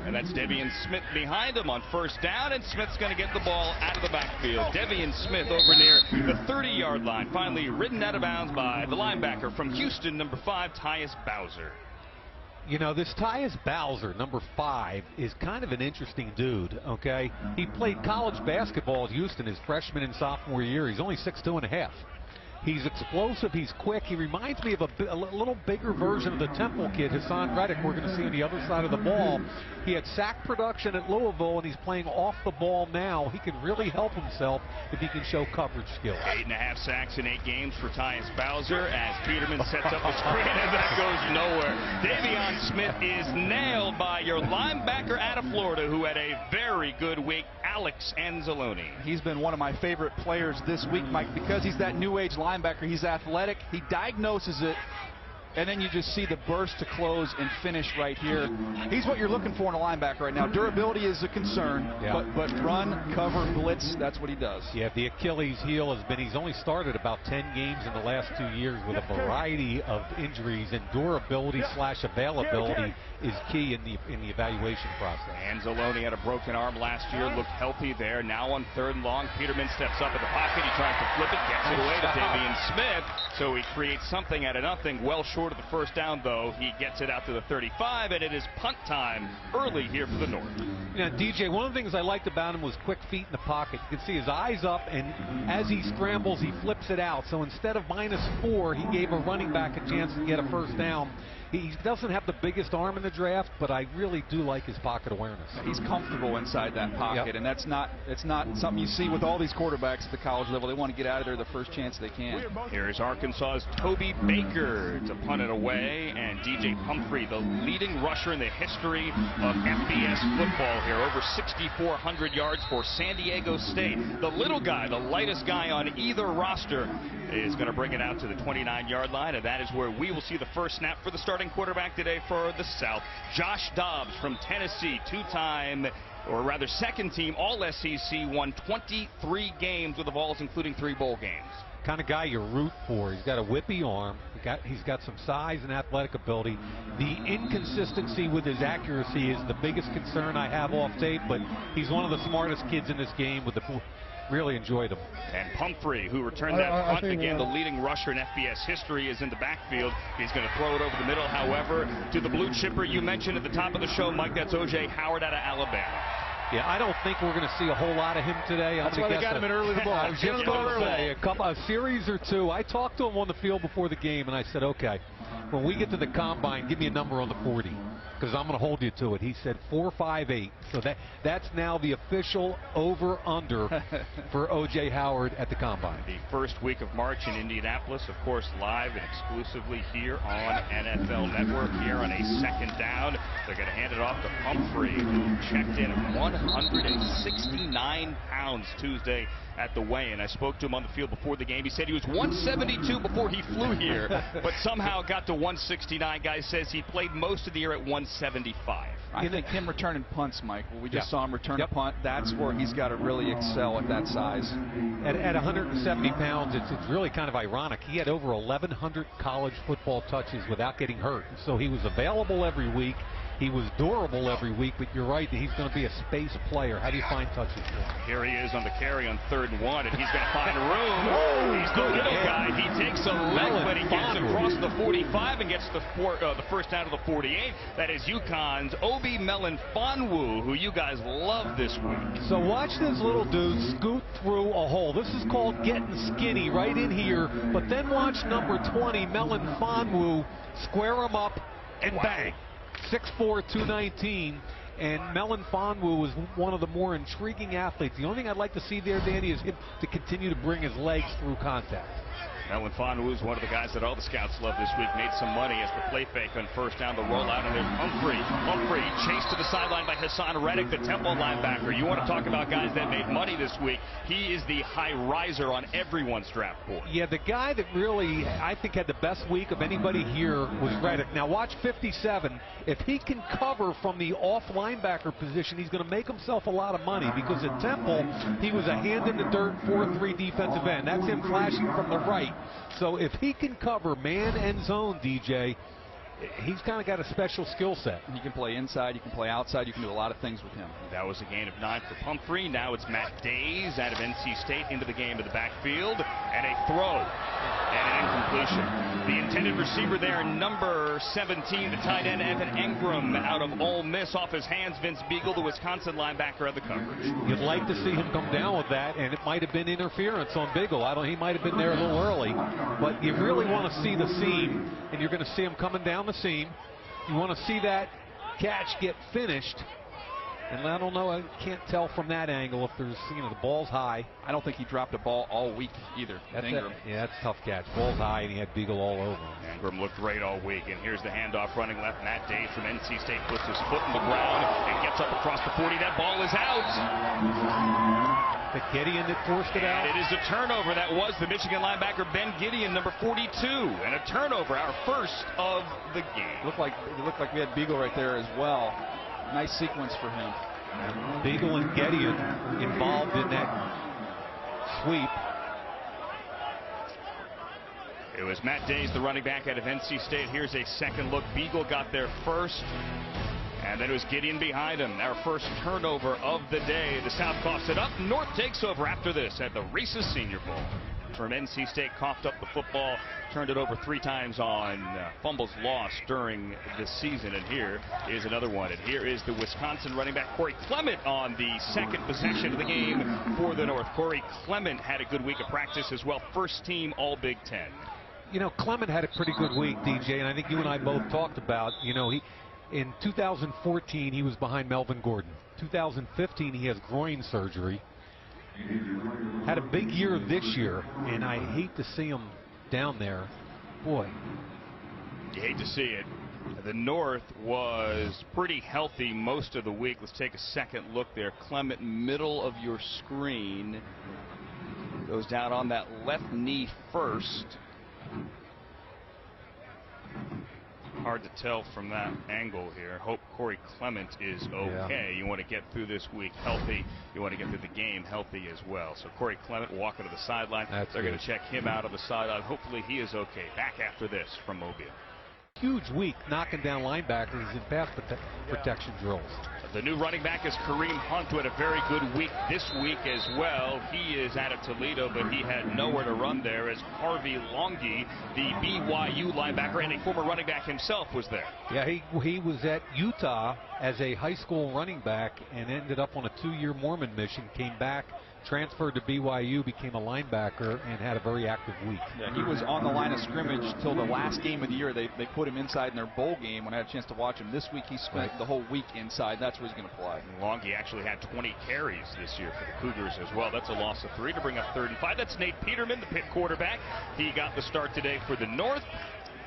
And that's Devian Smith behind him on first down, and Smith's going to get the ball out of the backfield. Devian Smith over near the 30-yard line, finally ridden out of bounds by the linebacker from Houston, number 5, Tyus Bowser. You know, this Tyus Bowser, number 5, is kind of an interesting dude, okay? He played college basketball at Houston his freshman and sophomore year. He's only 6'2½". He's explosive. He's quick. He reminds me of a little bigger version of the Temple kid, Hassan Reddick, we're going to see on the other side of the ball. He had sack production at Louisville, and he's playing off the ball now. He can really help himself if he can show coverage skills. 8.5 sacks in 8 games for Tyus Bowser as Peterman sets up a screen, and that goes nowhere. Devian Smith is nailed by your linebacker out of Florida, who had a very good week, Alex Anzalone. He's been one of my favorite players this week, Mike, because he's that new age linebacker. He's athletic. He diagnoses it, and then you just see the burst to close and finish right here. He's what you're looking for in a linebacker right now. Durability is a concern, but run, cover, blitz, that's what he does. Yeah, the Achilles heel has been, he's only started about 10 games in the last 2 years with a variety of injuries, and durability / availability is key in the evaluation process. Anzalone had a broken arm last year, looked healthy there. Now on 3rd and long, Peterman steps up in the pocket. He tries to flip it, gets it away to Devian Smith. So he creates something out of nothing. Well short of the first down, though. He gets it out to the 35, and it is punt time early here for the North. You know, DJ, one of the things I liked about him was quick feet in the pocket. You can see his eyes up, and as he scrambles, he flips it out. So instead of -4, he gave a running back a chance to get a first down. He doesn't have the biggest arm in the draft, but I really do like his pocket awareness. He's comfortable inside that pocket, and it's not something you see with all these quarterbacks at the college level. They want to get out of there the first chance they can. Here's Arkansas's Toby Baker to punt it away, and DJ Pumphrey, the leading rusher in the history of FBS football here, over 6,400 yards for San Diego State. The little guy, the lightest guy on either roster, is going to bring it out to the 29-yard line, and that is where we will see the first snap for the starting quarterback today for the South. Josh Dobbs from Tennessee, two-time, or rather second team All-SEC, won 23 games with the Vols, including 3 bowl games. Kind of guy you root for. He's got a whippy arm. He's got some size and athletic ability. The inconsistency with his accuracy is the biggest concern I have off tape, but he's one of the smartest kids in this game with the really enjoyed him. And Pumphrey, who returned that punt again, the leading rusher in FBS history, is in the backfield. He's going to throw it over the middle, however, to the blue chipper you mentioned at the top of the show, Mike. That's O.J. Howard out of Alabama. Yeah, I don't think we're going to see a whole lot of him today. That's why they got him in early the ball. I was just going to say, a series or 2. I talked to him on the field before the game, and I said, okay, when we get to the combine, give me a number on the 40, because I'm going to hold you to it. He said 4.58. So that's now the official over-under for O.J. Howard at the combine. The first week of March in Indianapolis, of course, live and exclusively here on NFL Network. Here on a second down, they're going to hand it off to Pumphrey, who checked in at 169 pounds Tuesday at the weigh-in. I spoke to him on the field before the game. He said he was 172 before he flew here, but somehow got to 169. Guy says he played most of the year at 175. I think him returning punts, Mike, we just saw him return a punt. That's where he's got to really excel at that size. At 170 pounds, it's really kind of ironic. He had over 1,100 college football touches without getting hurt. So he was available every week. He was durable every week, but you're right that he's going to be a space player. How do you find touches for him? Here he is on the carry on 3rd and 1, and he's going to find room. He's the little guy. He takes a leg, but he gets across the 45 and gets the first down to the 48. That is UConn's Obi Melifonwu, who you guys love this week. So watch this little dude scoot through a hole. This is called getting skinny right in here, but then watch number 20, Melifonwu, square him up and bang. 6'4", 219, and Melifonwu is one of the more intriguing athletes. The only thing I'd like to see there, Danny, is him to continue to bring his legs through contact. Melifonwu is one of the guys that all the scouts love this week. Made some money as the play fake on first down, the rollout, and there's Pumphrey. Pumphrey chased to the sideline by Hassan Reddick, the Temple linebacker. You want to talk about guys that made money this week? He is the high riser on everyone's draft board. Yeah, the guy that really, I think, had the best week of anybody here was Reddick. Now watch 57. If he can cover from the off linebacker position, he's going to make himself a lot of money, because at Temple, he was a hand in the dirt 4-3 defensive end. That's him flashing from the right. So if he can cover man and zone, DJ, he's kind of got a special skill set. He can play inside, you can play outside, you can do a lot of things with him. That was a gain of 9 for Pumphrey. Now it's Matt Days out of NC State into the game to the backfield, and a throw and an incompletion. The intended receiver there, number 17, the tight end Evan Engram out of Ole Miss, off his hands. Vince Beagle, the Wisconsin linebacker, of the coverage. You'd like to see him come down with that, and it might have been interference on Beagle. He might have been there a little early, but you really want to see the seam, and you're going to see him coming down the seam. You want to see that catch get finished, and I don't know, I can't tell from that angle if there's, the ball's high. I don't think he dropped a ball all week either. Yeah, that's a tough catch. Ball's high, and he had Beagle all over him. Engram looked great all week, and here's the handoff running left. Matt Days from NC State puts his foot in the ground and gets up across the 40. That ball is out. The Gideon that forced it out. And it is a turnover. That was the Michigan linebacker Ben Gideon, number 42, and a turnover, our first of the game. It looked like we had Beagle right there as well. Nice sequence for him. Beagle and Gideon involved in that sweep. It was Matt Days, the running back out of NC State. Here's a second look. Beagle got there first, and then it was Gideon behind him. Our first turnover of the day. The South coughs it up. North takes over after this at the Reeses Senior Bowl. From NC State, coughed up the football, turned it over 3 times on fumbles lost during the season. And here is another one. And here is the Wisconsin running back, Corey Clement, on the second possession of the game for the North. Corey Clement had a good week of practice as well. First team All Big Ten. Clement had a pretty good week, DJ, and I think you and I both talked about, in 2014, he was behind Melvin Gordon. 2015, he has groin surgery. Had a big year this year, and I hate to see him down there. Boy. You hate to see it. The North was pretty healthy most of the week. Let's take a second look there. Clement, middle of your screen. Goes down on that left knee first. Hard to tell from that angle here. Hope Corey Clement is okay. You want to get through this week healthy. You want to get through the game healthy as well. So Corey Clement walking to the sideline. They're going to check him out of the sideline. Hopefully he is okay. Back after this from Mobile. Huge week knocking down linebackers in pass protection drills. The new running back is Kareem Hunt, who had a very good week this week as well. He is out of Toledo, but he had nowhere to run there as Harvey Longy, the BYU linebacker and a former running back himself, was there. Yeah, he was at Utah as a high school running back and ended up on a 2-year Mormon mission, came back, transferred to BYU, became a linebacker, and had a very active week. Yeah, he was on the line of scrimmage till the last game of the year. They put him inside in their bowl game when I had a chance to watch him. This week he spent the whole week inside. That's where he's going to play. Longy actually had 20 carries this year for the Cougars as well. That's a loss of 3 to bring up 35. That's Nate Peterman, the Pitt quarterback. He got the start today for the North.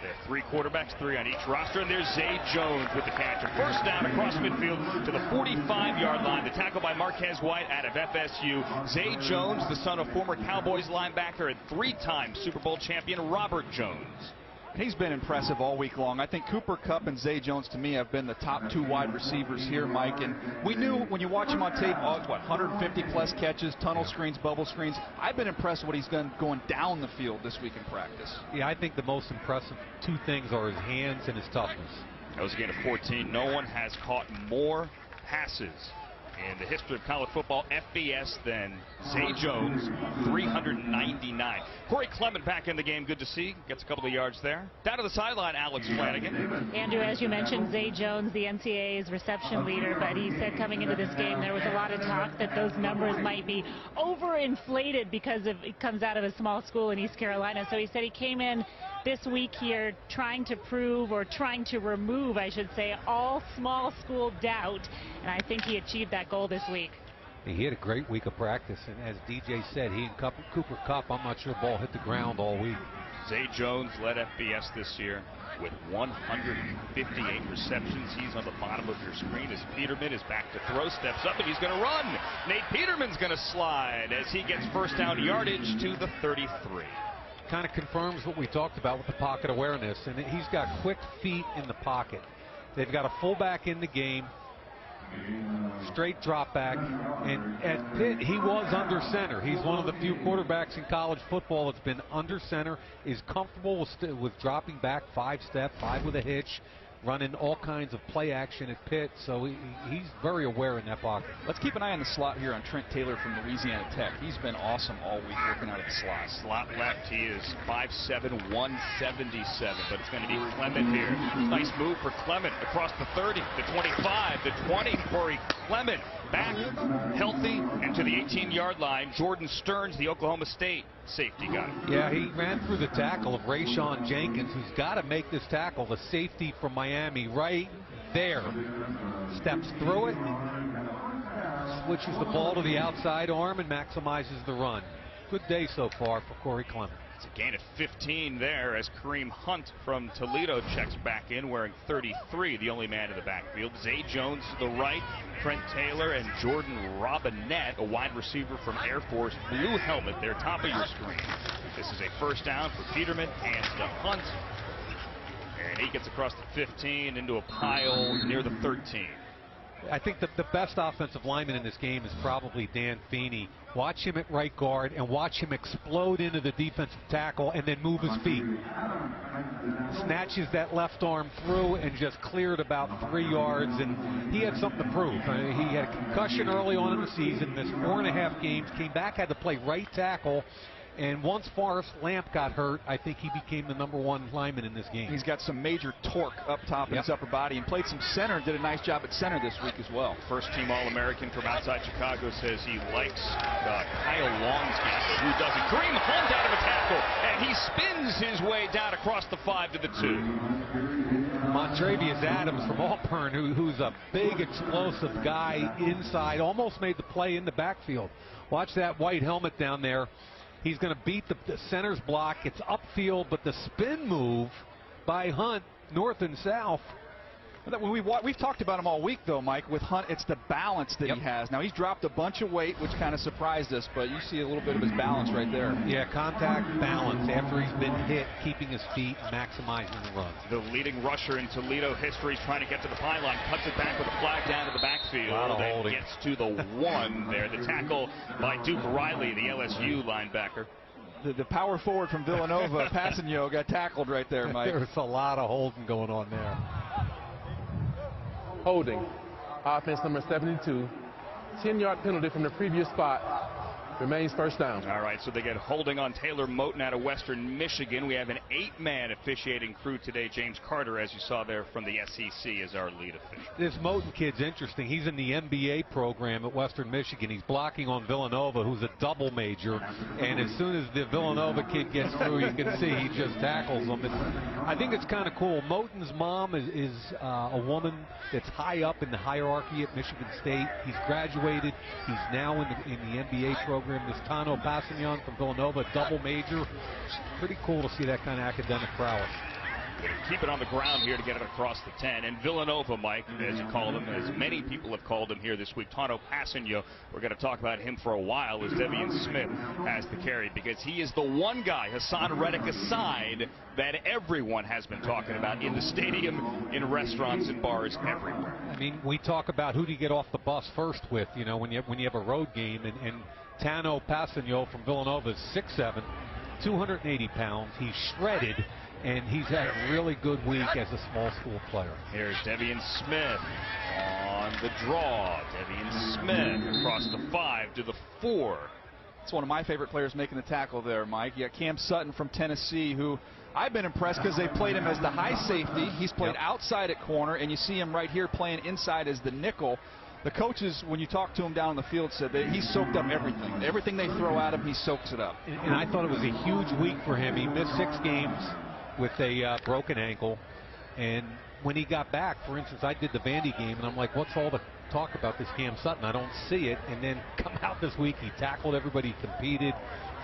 They have 3 quarterbacks, 3 on each roster, and there's Zay Jones with the catch. A first down across midfield to the 45-yard line. The tackle by Marquez White out of FSU. Zay Jones, the son of former Cowboys linebacker and 3-time Super Bowl champion Robert Jones. He's been impressive all week long. I think Cooper Kupp and Zay Jones, to me, have been the top 2 wide receivers here, Mike. And we knew when you watch him on tape, 150-plus catches, tunnel screens, bubble screens. I've been impressed with what he's done going down the field this week in practice. Yeah, I think the most impressive 2 things are his hands and his toughness. That was a gain of 14. No one has caught more passes in the history of college football FBS than Zay Jones, 399. Corey Clement back in the game. Good to see. Gets a couple of yards there. Down to the sideline, Alex Flanagan. Andrew, as you mentioned, Zay Jones, the NCAA's reception leader, but he said coming into this game there was a lot of talk that those numbers might be overinflated because it comes out of a small school in East Carolina. So he said he came in this week here trying to prove, or trying to remove, I should say, all small school doubt, and I think he achieved that goal this week. He had a great week of practice, and as DJ said, he and Cooper Kupp, I'm not sure the ball hit the ground all week. Zay Jones led FBS this year with 158 receptions. He's on the bottom of your screen as Peterman is back to throw, steps up, and he's going to run. Nate Peterman's going to slide as he gets first down yardage to the 33. Kind of confirms what we talked about with the pocket awareness, and he's got quick feet in the pocket. They've got a fullback in the game. Straight drop back, and at Pitt he was under center. He's one of the few quarterbacks in college football that's been under center, is comfortable with dropping back 5-step, 5 with a hitch, running all kinds of play action at Pitt, so he's very aware in that pocket. Let's keep an eye on the slot here on Trent Taylor from Louisiana Tech. He's been awesome all week working out of the slot. Slot left, he is 5'7", 177, but it's going to be Clement here. Nice move for Clement across the 30, the 25, the 20. Corey Clement back healthy and to the 18-yard line. Jordan Stearns, the Oklahoma State safety guy. Yeah, he ran through the tackle of Rayshawn Jenkins, who's got to make this tackle. The safety from Miami right there. Steps through it, switches the ball to the outside arm, and maximizes the run. Good day so far for Corey Clement. It's a gain of 15 there as Kareem Hunt from Toledo checks back in wearing 33, the only man in the backfield. Zay Jones to the right, Trent Taylor and Jordan Robinette, a wide receiver from Air Force, blue helmet there, top of your screen. This is a first down for Peterman, hands to Hunt, and he gets across the 15 into a pile near the 13. I think the best offensive lineman in this game is probably Dan Feeney. Watch him at right guard and watch him explode into the defensive tackle and then move his feet. Snatches that left arm through and just cleared about 3 yards, and he had something to prove. He had a concussion early on in the season, missed 4.5 games, came back, had to play right tackle. And once Forrest Lamp got hurt, I think he became the #1 lineman in this game. He's got some major torque up top in his upper body and played some center and did a nice job at center this week as well. First-team All-American from outside Chicago says he likes Kyle Long's game. Who doesn't? Kareem Hunt out of a tackle, and he spins his way down across the 5 to the 2. Montravius Adams from Auburn, who's a big, explosive guy inside, almost made the play in the backfield. Watch that white helmet down there. He's going to beat the center's block. It's upfield, but the spin move by Hunt, north and south. We've talked about him all week, though, Mike. With Hunt, it's the balance that he has. Now, he's dropped a bunch of weight, which kind of surprised us, but you see a little bit of his balance right there. Yeah, contact balance after he's been hit, keeping his feet, maximizing the run. The leading rusher in Toledo history is trying to get to the pylon, cuts it back with a flag down to the backfield, and gets to the 1 there. The tackle by Duke Riley, the LSU linebacker. The power forward from Villanova, Passanio, got tackled right there, Mike. There's a lot of holding going on there. Holding. Offense number 72. 10-yard penalty from the previous spot. Remains first down. All right, so they get holding on Taylor Moten out of Western Michigan. We have an 8-man officiating crew today. James Carter, as you saw there from the SEC, is our lead official. This Moten kid's interesting. He's in the MBA program at Western Michigan. He's blocking on Villanova, who's a double major. And as soon as the Villanova kid gets through, you can see he just tackles him. I think it's kind of cool. Moten's mom is a woman that's high up in the hierarchy at Michigan State. He's graduated. He's now in the MBA program. This Tano Passanio from Villanova, double major. It's pretty cool to see that kind of academic prowess. Keep it on the ground here to get it across the 10. And Villanova, Mike, as you call him, as many people have called him here this week, Tano Passanio, we're going to talk about him for a while as Devian Smith has the carry, because he is the one guy, Hassan Reddick aside, that everyone has been talking about in the stadium, in restaurants and bars, everywhere. I mean, we talk about who do you get off the bus first with, you know, when you have a road game, and Tano Passanio from Villanova is 6'7", 280 pounds. He's shredded, and he's had a really good week as a small school player. Here's Devian Smith on the draw. Devian Smith across the 5 to the 4. It's one of my favorite players making the tackle there, Mike. You got Cam Sutton from Tennessee, who I've been impressed because they played him as the high safety. He's played outside at corner, and you see him right here playing inside as the nickel. The coaches, when you talk to him down on the field, said that he soaked up everything. Everything they throw at him, he soaks it up. And I thought it was a huge week for him. He missed 6 games with a broken ankle. And when he got back, for instance, I did the Vandy game, and I'm like, what's all the talk about this Cam Sutton? I don't see it. And then come out this week, he tackled everybody, competed.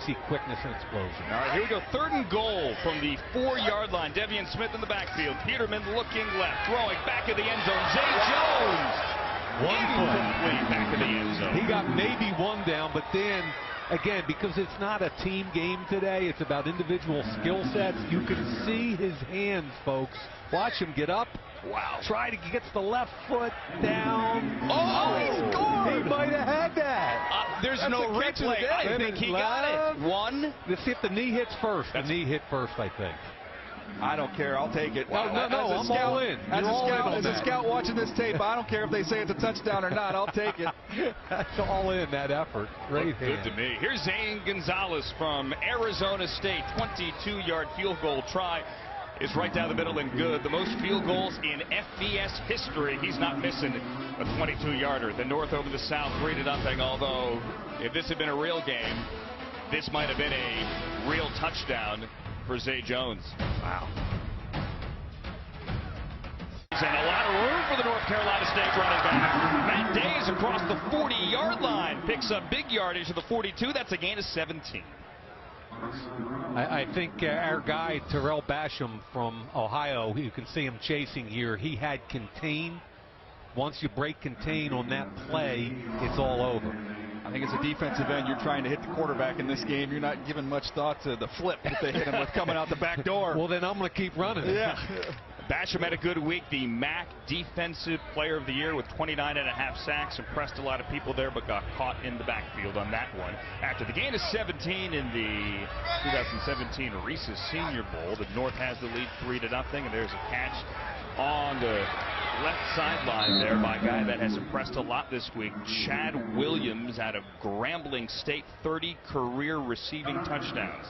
See quickness and explosion. All right, here we go. 3rd and goal from the 4-yard line. Devian Smith in the backfield. Peterman looking left, throwing back of the end zone. Zay Jones. Incomplete back of the end zone. He got maybe 1 down, but then, again, because it's not a team game today, it's about individual skill sets. You can see his hands, folks. Watch him get up. Wow. Try to get the left foot down. Oh! There's That's no the catch of the replay. day. I think he got it. One. Let's see if the knee hits first. The knee hit first, I think. I don't care. I'll take it. No, I'm all in. As a scout watching this tape, I don't care if they say it's a touchdown or not. I'll take it. That's all in, that effort. Great Good to me. Here's Zane Gonzalez from Arizona State. 22-yard field goal try is right down the middle and good. The most field goals in FBS history. He's not missing a 22-yarder. The North over the South, 3-0. Although, if this had been a real game, this might have been a real touchdown for Zay Jones. Wow. And a lot of room for the North Carolina State running back. Matt Days across the 40-yard line. Picks up big yardage to the 42. That's a gain of 17. I think our guy, Terrell Basham from Ohio, you can see him chasing here. He had contain. Once you break contain on that play, it's all over. I think as a defensive end, you're trying to hit the quarterback in this game. You're not giving much thought to the flip that they hit him with coming out the back door. Well, then I'm going to keep running. Yeah. Basham had a good week. The MAC Defensive Player of the Year with 29.5 sacks. Impressed a lot of people there, but got caught in the backfield on that one. After the gain of 17 in the 2017 Reeses Senior Bowl, the North has the lead 3-0, and there's a catch on the left sideline there by a guy that has impressed a lot this week, Chad Williams out of Grambling State, 30 career receiving touchdowns.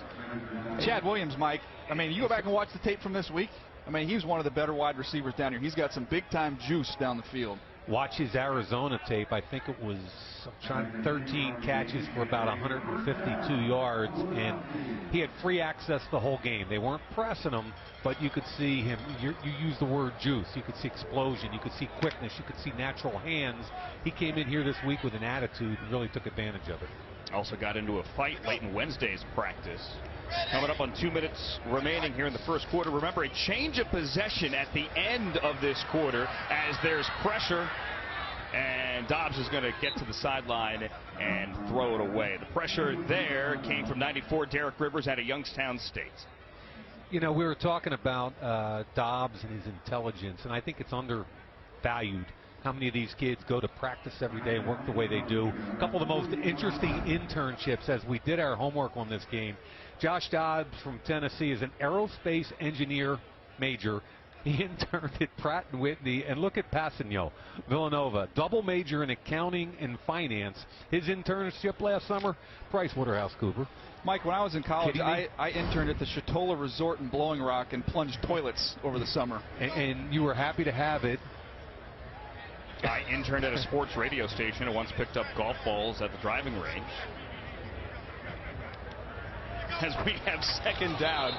Chad Williams, Mike, I mean, you go back and watch the tape from this week. I mean, he's one of the better wide receivers down here. He's got some big-time juice down the field. Watch his Arizona tape. I think it was 13 catches for about 152 yards, and he had free access the whole game. They weren't pressing him, but you could see him. You use the word juice. You could see explosion. You could see quickness. You could see natural hands. He came in here this week with an attitude and really took advantage of it. Also got into a fight late in Wednesday's practice. Coming up on 2 minutes remaining here in the first quarter. Remember, a change of possession at the end of this quarter as there's pressure. And Dobbs is going to get to the sideline and throw it away. The pressure there came from 94 Derek Rivers out of Youngstown State. You know, we were talking about Dobbs and his intelligence, and I think it's undervalued. How many of these kids go to practice every day and work the way they do? A couple of the most interesting internships as we did our homework on this game. Josh Dobbs from Tennessee is an aerospace engineer major. He interned at Pratt & Whitney, and look at Passanio, Villanova, double major in accounting and finance. His internship last summer, PricewaterhouseCoopers. Mike, when I was in college, I interned at the Chatola Resort in Blowing Rock and plunged toilets over the summer. And you were happy to have it. I interned at a sports radio station and once picked up golf balls at the driving range. As we have second down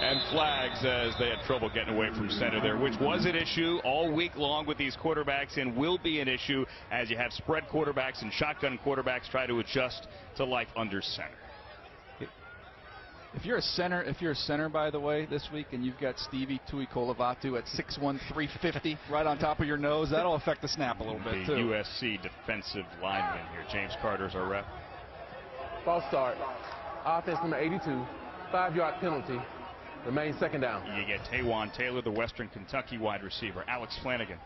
and flags as they had trouble getting away from center there, which was an issue all week long with these quarterbacks and will be an issue as you have spread quarterbacks and shotgun quarterbacks try to adjust to life under center. If you're a center, by the way, this week, and you've got Stevie Tuikolavatu at 6'1", 350 right on top of your nose, that'll affect the snap a little bit, too. The USC defensive lineman here. James Carter's our rep. False start. Offense number 82. 5-yard penalty. Remains second down. You get Taywan Taylor, the Western Kentucky wide receiver. Alex Flanagan.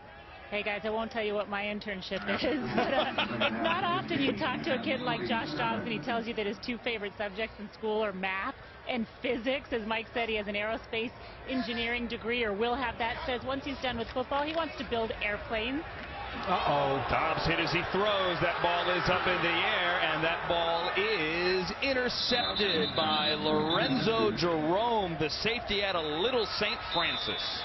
Hey guys, I won't tell you what my internship is, but it's not often you talk to a kid like Josh Dobbs and he tells you that his two favorite subjects in school are math and physics. As Mike said, he has an aerospace engineering degree, or will have that. Says once he's done with football, he wants to build airplanes. Dobbs hit as he throws. That ball is up in the air, and that ball is intercepted by Lorenzo Jerome, the safety out of Little St. Francis.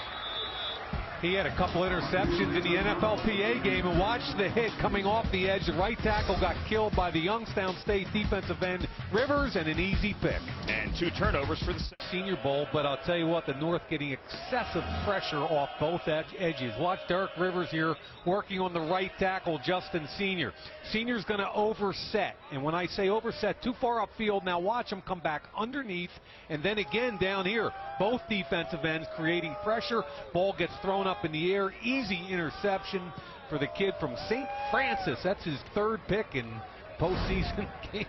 He had a couple interceptions in the NFLPA game, and watch the hit coming off the edge. The right tackle got killed by the Youngstown State defensive end Rivers, and an easy pick. And 2 turnovers for the Senior Bowl, but I'll tell you what, the North getting excessive pressure off both edges. Watch Derek Rivers here working on the right tackle, Justin Senior. Senior's going to overset, and when I say overset, too far upfield. Now watch him come back underneath, and then again down here. Both defensive ends creating pressure. Ball gets thrown up in the air. Easy interception for the kid from St. Francis. That's his 3rd pick in postseason game.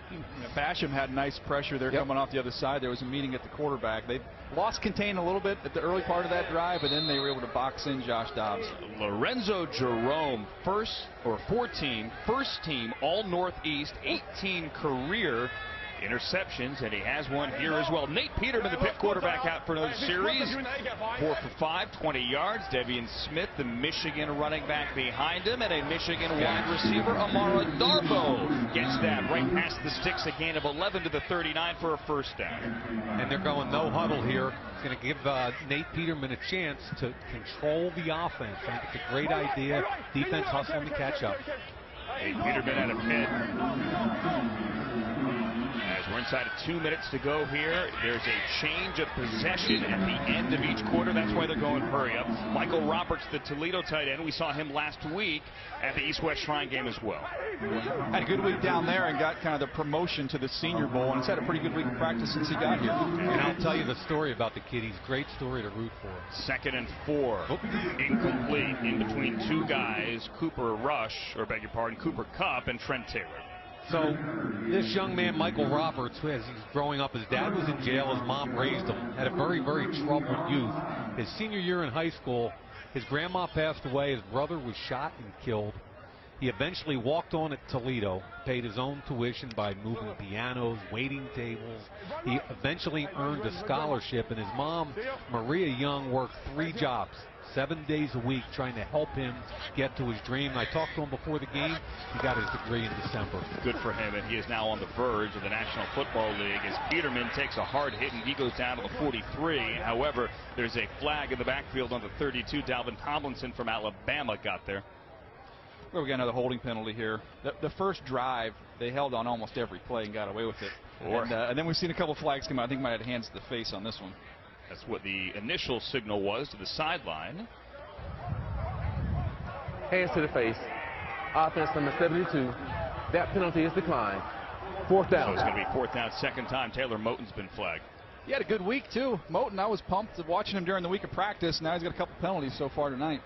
Basham had nice pressure there coming off the other side. There was a meeting at the quarterback. They lost contain a little bit at the early part of that drive, but then they were able to box in Josh Dobbs. Lorenzo Jerome, first team All Northeast, 18 career interceptions, and he has one here as well. Nate Peterman, the Pitt quarterback, out for another series. 4 for 5, 20 yards. Devian Smith, the Michigan running back, behind him, and a Michigan wide receiver, Amara Darbo, gets that right past the sticks, a gain of 11 to the 39 for a first down. And they're going no huddle here. It's going to give Nate Peterman a chance to control the offense. I think it's a great idea. Defense hustling to catch up. Nate Peterman out of Pitt. As we're inside of 2 minutes to go here, there's a change of possession at the end of each quarter. That's why they're going hurry up. Michael Roberts, the Toledo tight end, we saw him last week at the East-West Shrine game as well. Had a good week down there and got kind of the promotion to the Senior Bowl, and he's had a pretty good week of practice since he got here. And I'll tell you the story about the kid. He's a great story to root for. 2nd and 4. Incomplete in between two guys, Cooper Kupp and Trent Taylor. So this young man, Michael Roberts, who as he's growing up, his dad was in jail, his mom raised him, had a very, very troubled youth. His senior year in high school, his grandma passed away, his brother was shot and killed. He eventually walked on at Toledo, paid his own tuition by moving pianos, waiting tables. He eventually earned a scholarship, and his mom, Maria Young, worked 3 jobs. 7 days a week trying to help him get to his dream. I talked to him before the game. He got his degree in December. Good for him, and he is now on the verge of the National Football League as Peterman takes a hard hit and he goes down to the 43. However, there's a flag in the backfield on the 32. Dalvin Tomlinson from Alabama got there. Well, we got another holding penalty here. The first drive, they held on almost every play and got away with it. And then we've seen a couple flags come out. I think might have hands to the face on this one. That's what the initial signal was to the sideline. Hands to the face. Offense number 72. That penalty is declined. 4th down. So it's going to be 4th down, second time Taylor Moton's been flagged. He had a good week, too. Moton, I was pumped watching him during the week of practice. Now he's got a couple penalties so far tonight.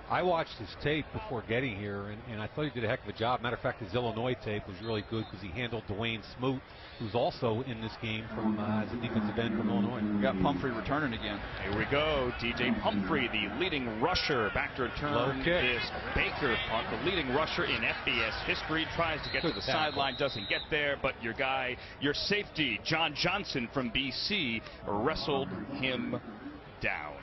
I watched his tape before getting here, and I thought he did a heck of a job. Matter of fact, his Illinois tape was really good because he handled Dwayne Smoot, who's also in this game from as a defensive end from Illinois. We got Pumphrey returning again. Here we go. DJ Pumphrey, the leading rusher, back to return is Baker, the leading rusher in FBS history. Tries to get to the sideline, doesn't get there, but your guy, your safety, John Johnson from BC, wrestled him down.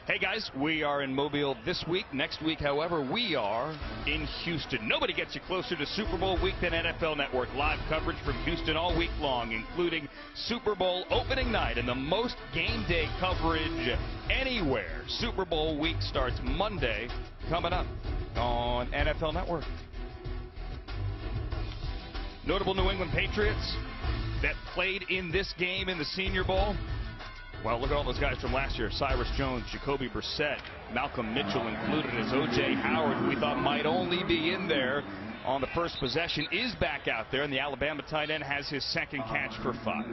Hey guys, we are in Mobile this week. Next week, however, we are in Houston. Nobody gets you closer to Super Bowl week than NFL Network. Live coverage from Houston all week long, including Super Bowl opening night and the most game day coverage anywhere. Super Bowl week starts Monday, coming up on NFL Network. Notable New England Patriots that played in this game in the Senior Bowl. Well, look at all those guys from last year. Cyrus Jones, Jacoby Brissett, Malcolm Mitchell included as O.J. Howard, who we thought might only be in there on the first possession, is back out there, and the Alabama tight end has his second catch for 5.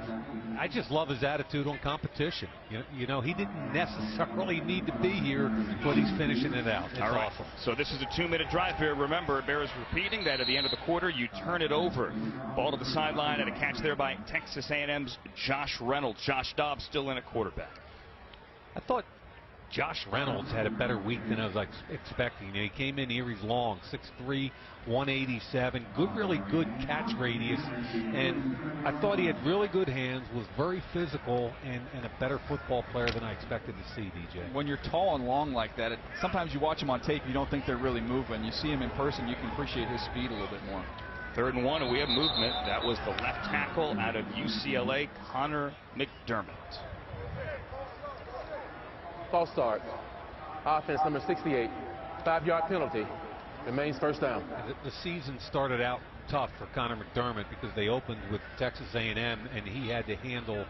I just love his attitude on competition. You know, he didn't necessarily need to be here, but he's finishing it out. It's awesome. So this is a 2-minute drive here. Remember, it bears repeating that at the end of the quarter, you turn it over. Ball to the sideline and a catch there by Texas A&M's Josh Reynolds. Josh Dobbs still in at quarterback. I thought Josh Reynolds had a better week than I was expecting. He came in here, he's long, 6'3", 187, really good catch radius, and I thought he had really good hands, was very physical, and a better football player than I expected to see, DJ. When you're tall and long like that, sometimes you watch him on tape, you don't think they're really moving. You see him in person, you can appreciate his speed a little bit more. 3rd and 1, and we have movement. That was the left tackle out of UCLA, Connor McDermott. False start. Offense number 68. 5-yard penalty. Remains 1st down. The season started out tough for Connor McDermott because they opened with Texas A&M, and he had to handle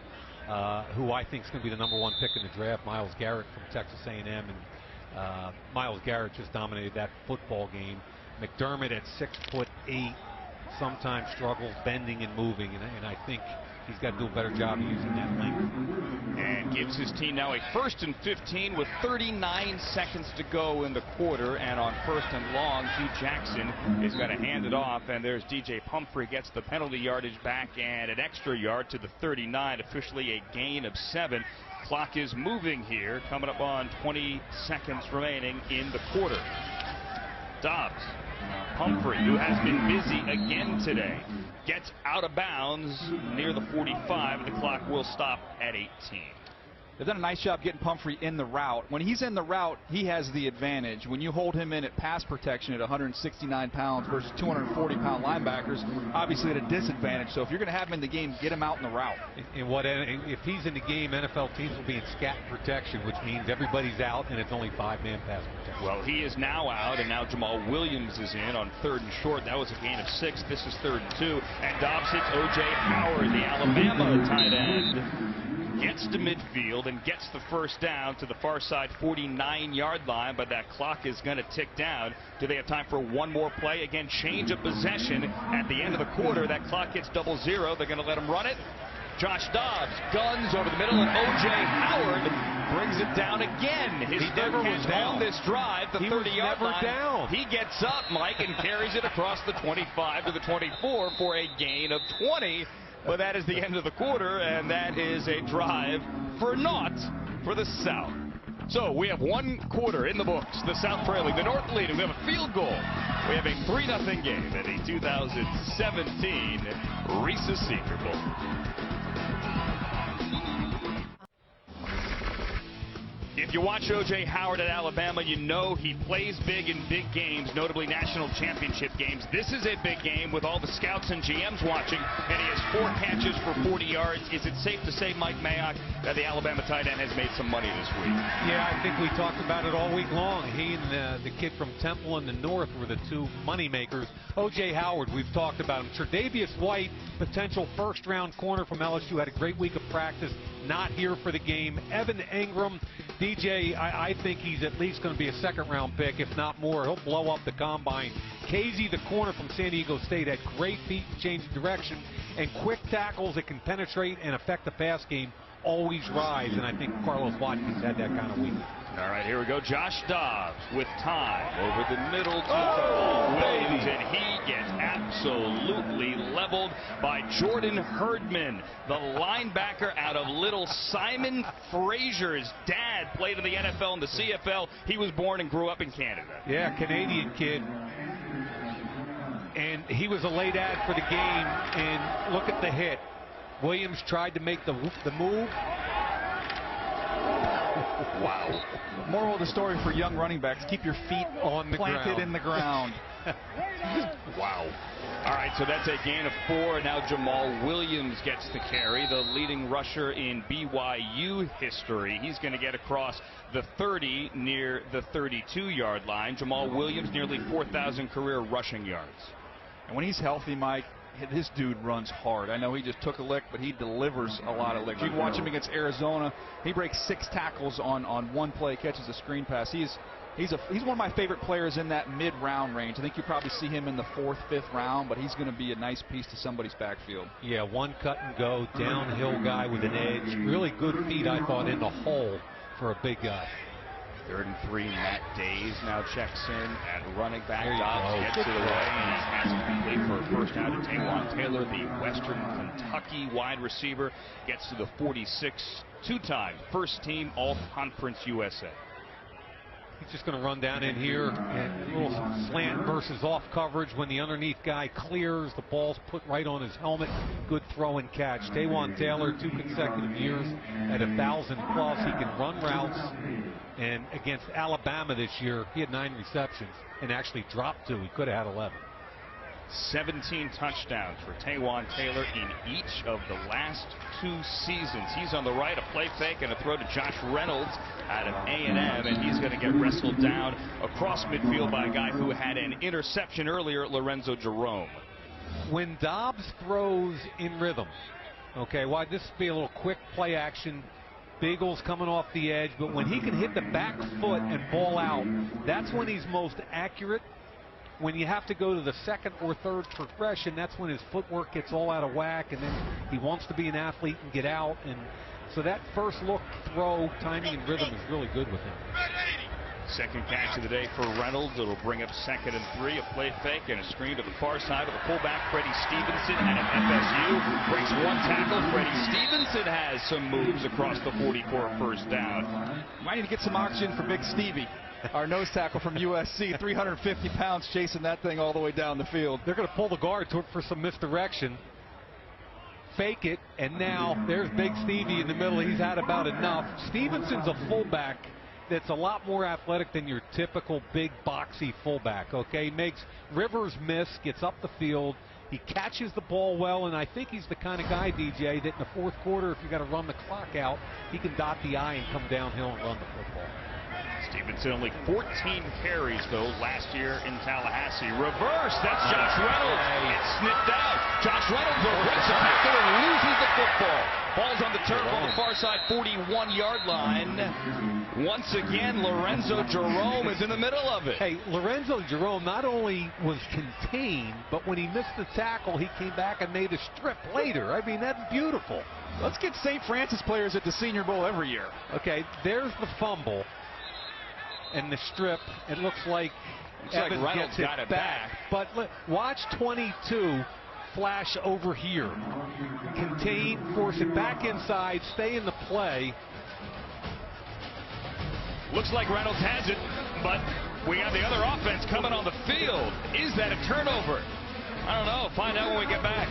who I think is going to be the #1 pick in the draft, Myles Garrett from Texas A&M, and Myles Garrett just dominated that football game. McDermott at 6'8", sometimes struggles bending and moving, and I think he's got to do a better job of using that length. And gives his team now a 1st and 15 with 39 seconds to go in the quarter. And on 1st and long, Hugh Jackson is going to hand it off. And there's DJ Pumphrey, gets the penalty yardage back and an extra yard to the 39. Officially a gain of 7. Clock is moving here, coming up on 20 seconds remaining in the quarter. Dobbs, Pumphrey, who has been busy again today, gets out of bounds near the 45, and the clock will stop at 18. They've done a nice job getting Pumphrey in the route. When he's in the route, he has the advantage. When you hold him in at pass protection at 169 pounds versus 240-pound linebackers, obviously at a disadvantage. So if you're going to have him in the game, get him out in the route. And if he's in the game, NFL teams will be in scat protection, which means everybody's out and it's only 5-man pass protection. Well, he is now out, and now Jamal Williams is in on 3rd and short. That was a gain of 6. This is 3rd and 2. And Dobbs hits O.J. Howard, the Alabama tight end. Gets to midfield and gets the first down to the far side 49-yard line, but that clock is going to tick down. Do they have time for one more play? Again, change of possession at the end of the quarter. That clock hits 00. They're going to let him run it. Josh Dobbs guns over the middle, and O.J. Howard brings it down again. His third catch on this drive, the 30-yard line. Down. He gets up, Mike, and carries it across the 25 to the 24 for a gain of 20. But that is the end of the quarter, and that is a drive for naught for the South. So we have 1 quarter in the books. The South trailing, the North leading. We have a field goal. We have a 3-0 game at the 2017 Reese's Senior Bowl. If you watch O.J. Howard at Alabama, you know he plays big in big games, notably national championship games. This is a big game with all the scouts and GMs watching, and he has 4 catches for 40 yards. Is it safe to say, Mike Mayock, that the Alabama tight end has made some money this week? Yeah, I think we talked about it all week long. He and the kid from Temple in the North were the 2 money makers. O.J. Howard, we've talked about him. Tre'Davious White, potential first-round corner from LSU, had a great week of practice. Not here for the game. Evan Engram, DJ, I think he's at least going to be a 2nd-round pick, if not more. He'll blow up the combine. Casey, the corner from San Diego State, had great feet to change direction, and quick tackles that can penetrate and affect the pass game always rise, and I think Carlos Watkins had that kind of week. All right, here we go. Josh Dobbs with time over the middle to Jamal Williams, and he gets absolutely leveled by Jordan Herdman, the linebacker out of Little. Simon Frazier's dad played in the NFL and the CFL. He was born and grew up in Canada. Yeah, Canadian kid. And he was a late ad for the game, and look at the hit. Williams tried to make the move. Wow. Moral of the story for young running backs, keep your feet on the planted in the ground. Wow. All right, so that's a gain of 4. Now Jamal Williams gets the carry, the leading rusher in BYU history. He's going to get across the 30 near the 32-yard line. Jamal Williams, nearly 4,000 career rushing yards. And when he's healthy, Mike, this dude runs hard. I know he just took a lick, but he delivers a lot of licks. You can watch him against Arizona. He breaks 6 tackles on 1 play, catches a screen pass. He's one of my favorite players in that mid-round range. I think you probably see him in the 4th, 5th round, but he's going to be a nice piece to somebody's backfield. Yeah, 1 cut and go, downhill guy with an edge. Really good feet, I thought, in the hole for a big guy. 3rd and 3, Matt Days now checks in at running back. Dobbs gets it away, and his pass is complete for a first down to Taywon Taylor, the Western Kentucky wide receiver. Gets to the 46 2 times. First team All-Conference USA. He's just going to run down in here, and a little slant versus off coverage. When the underneath guy clears, the ball's put right on his helmet. Good throw and catch. Taywon Taylor, 2 consecutive years at 1,000 plus. He can run routes, and against Alabama this year, he had 9 receptions and actually dropped 2. He could have had 11. 17 touchdowns for Taywon Taylor in each of the last 2 seasons. He's on the right, a play fake and a throw to Josh Reynolds out of A&M, and he's going to get wrestled down across midfield by a guy who had an interception earlier, Lorenzo Jerome. When Dobbs throws in rhythm, okay, why this would be a little quick play action, Beagles coming off the edge, but when he can hit the back foot and ball out, that's when he's most accurate. when you have to go to the second or third progression, that's when his footwork gets all out of whack, and then he wants to be an athlete and get out. And so that first look, throw, timing, and rhythm is really good with him. Second catch of the day for Reynolds. It'll bring up 2nd and 3. A play fake and a screen to the far side of the fullback, Freddie Stevenson out of FSU. Breaks one tackle. Freddie Stevenson has some moves across the 44 first down. Might need to get some oxygen for Big Stevie, our nose tackle from USC. 350 pounds chasing that thing all the way down the field. They're going to pull the guard for some misdirection. Fake it, and now there's Big Stevie in the middle. He's had about enough. Stevenson's a fullback that's a lot more athletic than your typical big boxy fullback. Okay, makes Rivers miss, gets up the field. He catches the ball well, and I think he's the kind of guy, DJ, that in the fourth quarter, if you got to run the clock out, he can dot the I and come downhill and run the football. Stevenson only 14 carries, though, last year in Tallahassee. Reverse, that's Josh Reynolds. It's snipped out. Josh Reynolds will break the tackle and loses the football. Ball's on the turf on the far side, 41-yard line. Once again, Lorenzo Jerome is in the middle of it. Hey, Lorenzo Jerome not only was contained, but when he missed the tackle, he came back and made a strip later. I mean, that's beautiful. Let's get St. Francis players at the Senior Bowl every year. Okay, there's the fumble. And the strip, it looks like Evans Reynolds gets got it back. But watch 22 flash over here. Contain, force it back inside, stay in the play. Looks like Reynolds has it, but we have the other offense coming on the field. Is that a turnover? I don't know. Find out when we get back.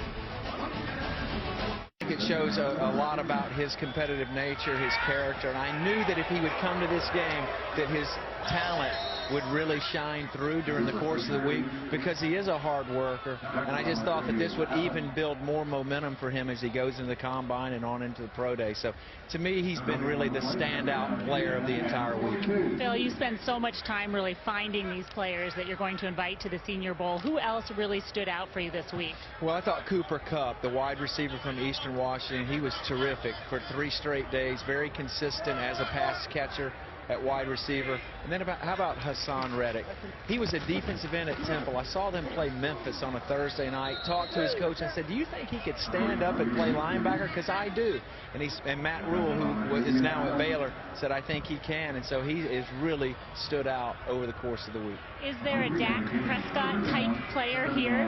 It shows a lot about his competitive nature, his character, and I knew that if he would come to this game, that his talent would really shine through during the course of the week, because he is a hard worker, and I just thought that this would even build more momentum for him as he goes into the combine and on into the pro day. So to me, he's been really the standout player of the entire week. Phil, you spend so much time really finding these players that you're going to invite to the Senior Bowl. Who else really stood out for you this week? Well, I thought Cooper Kupp, the wide receiver from Eastern Washington, he was terrific for 3 straight days, very consistent as a pass catcher at wide receiver. And then how about Hassan Reddick? He was a defensive end at Temple. I saw them play Memphis on a Thursday night, talked to his coach and said, do you think he could stand up and play linebacker? Because I do. And Matt Rule, who is now at Baylor, said, I think he can. And so he has really stood out over the course of the week. Is there a Dak Prescott type player here?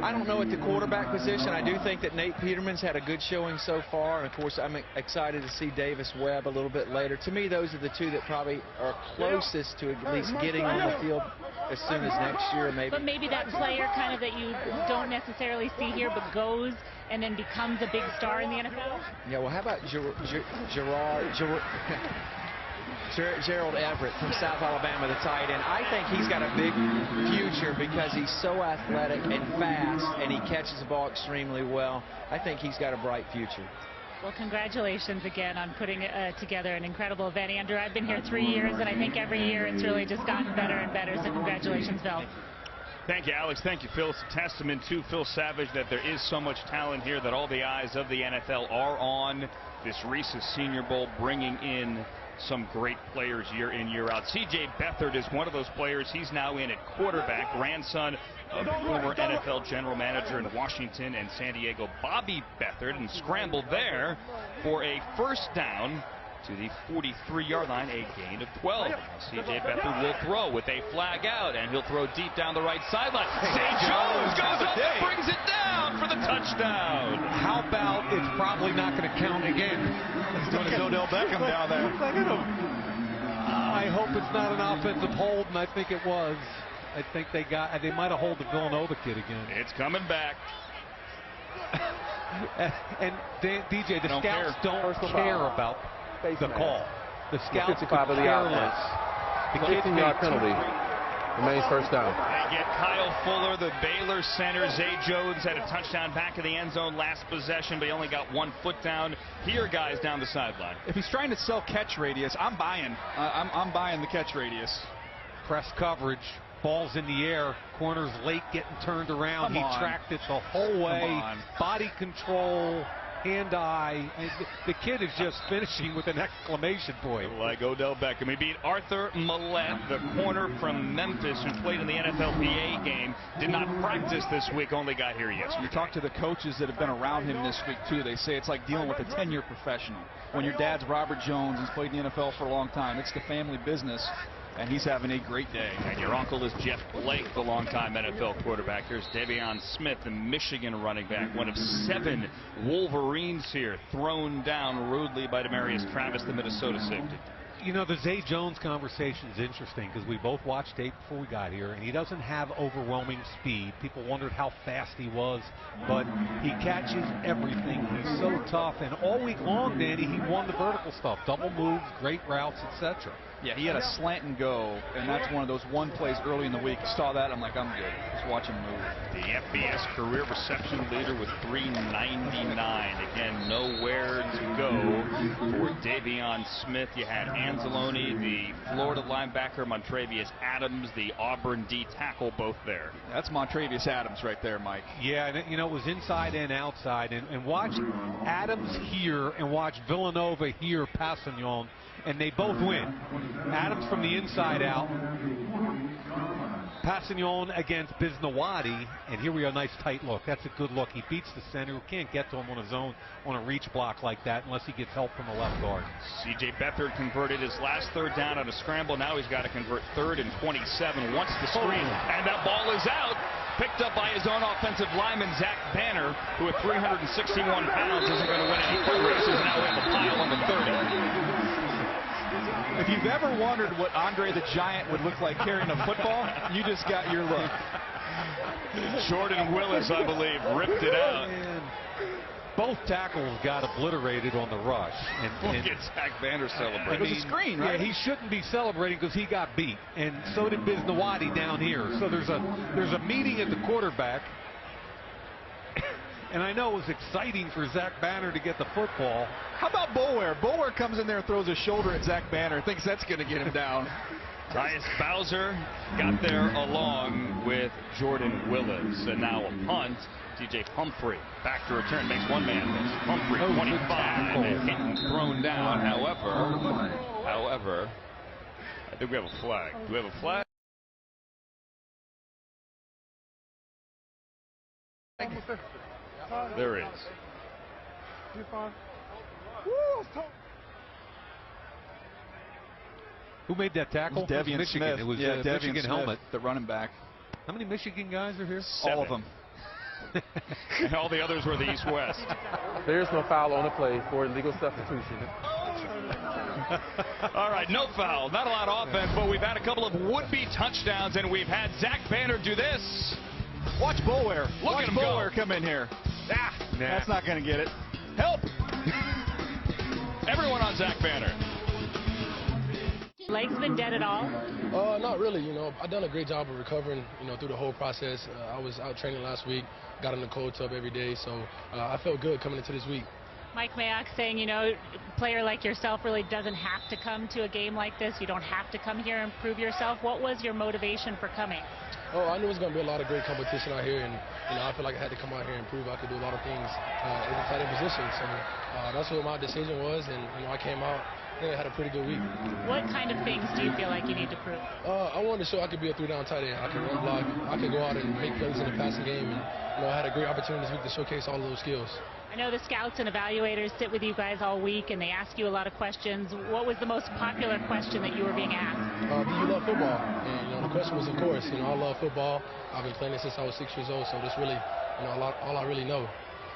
I don't know at the quarterback position. I do think that Nate Peterman's had a good showing so far. And, of course, I'm excited to see Davis Webb a little bit later. To me, those are the two that probably are closest to at least getting on the field as soon as next year, maybe. But maybe that player kind of that you don't necessarily see here, but goes and then becomes a big star in the NFL? Yeah, well, how about Gerald Everett from South Alabama, the tight end? I think he's got a big future because he's so athletic and fast, and he catches the ball extremely well. I think he's got a bright future. Well, congratulations again on putting together an incredible event. Andrew, I've been here 3 years, and I think every year it's really just gotten better and better. So congratulations, Phil. Thank you, Alex. Thank you, Phil. It's a testament to Phil Savage that there is so much talent here that all the eyes of the NFL are on this Reeses Senior Bowl, bringing in some great players year in, year out. C.J. Beathard is one of those players. He's now in at quarterback, grandson of former NFL general manager in Washington and San Diego, Bobby Beathard, and scrambled there for a first down to the 43-yard line, a gain of 12. C.J. Beathard will throw with a flag out, and he'll throw deep down the right sideline. Zay Jones goes up and brings it down for the touchdown. How about it's probably not going to count again? He's doing his Odell Beckham down there. I hope it's not an offensive hold, and I think it was. I think they might have hold the Villanova kid again. It's coming back. And DJ, the scouts don't care about the call. The scouts are careless. The 15-yard penalty remains first down. They get Kyle Fuller, the Baylor center. Zay Jones had a touchdown back of the end zone last possession, but he only got 1 foot down. Here, guys, down the sideline. If he's trying to sell catch radius, I'm buying. I'm buying the catch radius. Press coverage. Ball's in the air. Corner's late getting turned around. He tracked it the whole way. Body control. hand-eye. The kid is just finishing with an exclamation point. Like Odell Beckham. He beat Arthur Millette, the corner from Memphis who played in the NFLPA game. Did not practice this week, only got here yesterday. You talk to the coaches that have been around him this week, too. They say it's like dealing with a 10-year professional. When your dad's Robert Jones, he's played in the NFL for a long time. It's the family business, and he's having a great day. And your uncle is Jeff Blake, the longtime NFL quarterback. Here's De'Veon Smith, the Michigan running back, one of 7 Wolverines here, thrown down rudely by Demarius Travis, the Minnesota safety. You know, the Zay Jones conversation is interesting because we both watched tape before we got here, and he doesn't have overwhelming speed. People wondered how fast he was, but he catches everything. He's so tough, and all week long, Danny, he won the vertical stuff, double moves, great routes, etc. Yeah, he had a slant and go, and that's one of those one plays early in the week. Saw that, I'm like, I'm good. Just watch him move. The FBS career reception leader with 399. Again, nowhere to go for De'Veon Smith. You had Anzalone, the Florida linebacker, Montravius Adams, the Auburn D tackle, both there. That's Montravius Adams right there, Mike. Yeah, and you know, it was inside and outside. And watch Adams here and watch Villanova here, Passignon, and they both win. Adams from the inside out. Passignon against Biznawadi, and here we are, nice tight look. That's a good look. He beats the center, who can't get to him on his own on a reach block like that unless he gets help from the left guard. C.J. Beathard converted his last third down on a scramble. Now he's got to convert 3rd and 27. Wants the screen, and that ball is out. Picked up by his own offensive lineman, Zach Banner, who at 361 pounds isn't going to win any foot races. Now in the pile on the 30. If you've ever wondered what Andre the Giant would look like carrying a football, you just got your look. Jordan Willis, I believe, ripped it out. Both tackles got obliterated on the rush. And look at Zach Banner celebrating. It was a screen, right? Yeah, he shouldn't be celebrating because he got beat, and so did Biznawadi down here. So there's a meeting at the quarterback. And I know it was exciting for Zach Banner to get the football. How about Boulware? Boulware comes in there and throws a shoulder at Zach Banner, thinks that's going to get him down. Tyus Bowser got there along with Jordan Willis. And now a punt. DJ Pumphrey back to return, makes one man miss. Pumphrey, 25, and hit and thrown down. However, I think we have a flag. Do we have a flag? There is. Who made that tackle? De'Veon Michigan. Smith. It was De'Veon Michigan Smith, helmet. the running back. How many Michigan guys are here? 7. All of them. And all the others were the East-West. There is no foul on the play for illegal substitution. All right, no foul. Not a lot of offense, but we've had a couple of would-be touchdowns, and we've had Zach Banner do this. Watch Boulware. Look at him Boulware go. come in here. Nah. That's not going to get it. Help! Everyone on Zach Banner. Legs been dead at all? Not really. You know, I've done a great job of recovering, you know, through the whole process. I was out training last week, got in the cold tub every day, so I felt good coming into this week. Mike Mayock saying, you know, a player like yourself really doesn't have to come to a game like this. You don't have to come here and prove yourself. What was your motivation for coming? Oh, I knew it was going to be a lot of great competition out here, and you know, I feel like I had to come out here and prove I could do a lot of things in the tight end position. So that's what my decision was, and you know, I came out. I think I had a pretty good week. What kind of things do you feel like you need to prove? I wanted to show I could be a 3-down tight end. I could run block. I could go out and make plays in the passing game, and you know, I had a great opportunity this week to showcase all of those skills. I know the scouts and evaluators sit with you guys all week, and they ask you a lot of questions. What was the most popular question that you were being asked? Do you love football? And you know, the question was, of course. You know, I love football. I've been playing it since I was 6 years old, so that's really, you know, all I really know.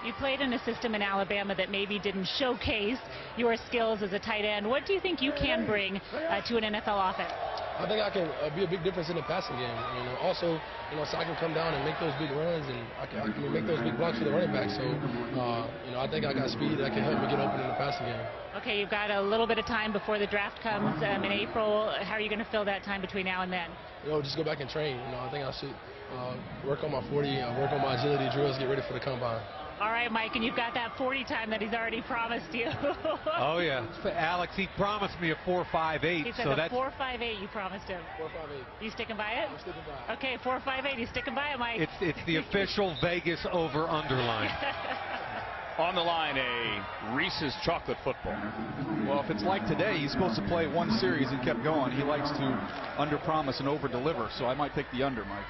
You played in a system in Alabama that maybe didn't showcase your skills as a tight end. What do you think you can bring to an NFL offense? I think I can be a big difference in the passing game. You know, also, you know, so I can come down and make those big runs, and I can make those big blocks for the running back. So, you know, I think I got speed that can help me get open in the passing game. Okay, you've got a little bit of time before the draft comes in April. How are you going to fill that time between now and then? You know, just go back and train. You know, I think I should work on my 40, work on my agility drills, get ready for the combine. All right, Mike, and you've got that 40 time that he's already promised you. Oh, yeah. Alex, he promised me a 4.58. He said so the that's 4.58 you promised him. 4.58. You sticking by it? I'm sticking by it. Okay, 4.58. You sticking by it, Mike? it's the official Vegas over-underline. On the line, a Reese's chocolate football. Well, if it's like today, he's supposed to play one series and kept going. He likes to under-promise and over-deliver, so I might take the under, Mike.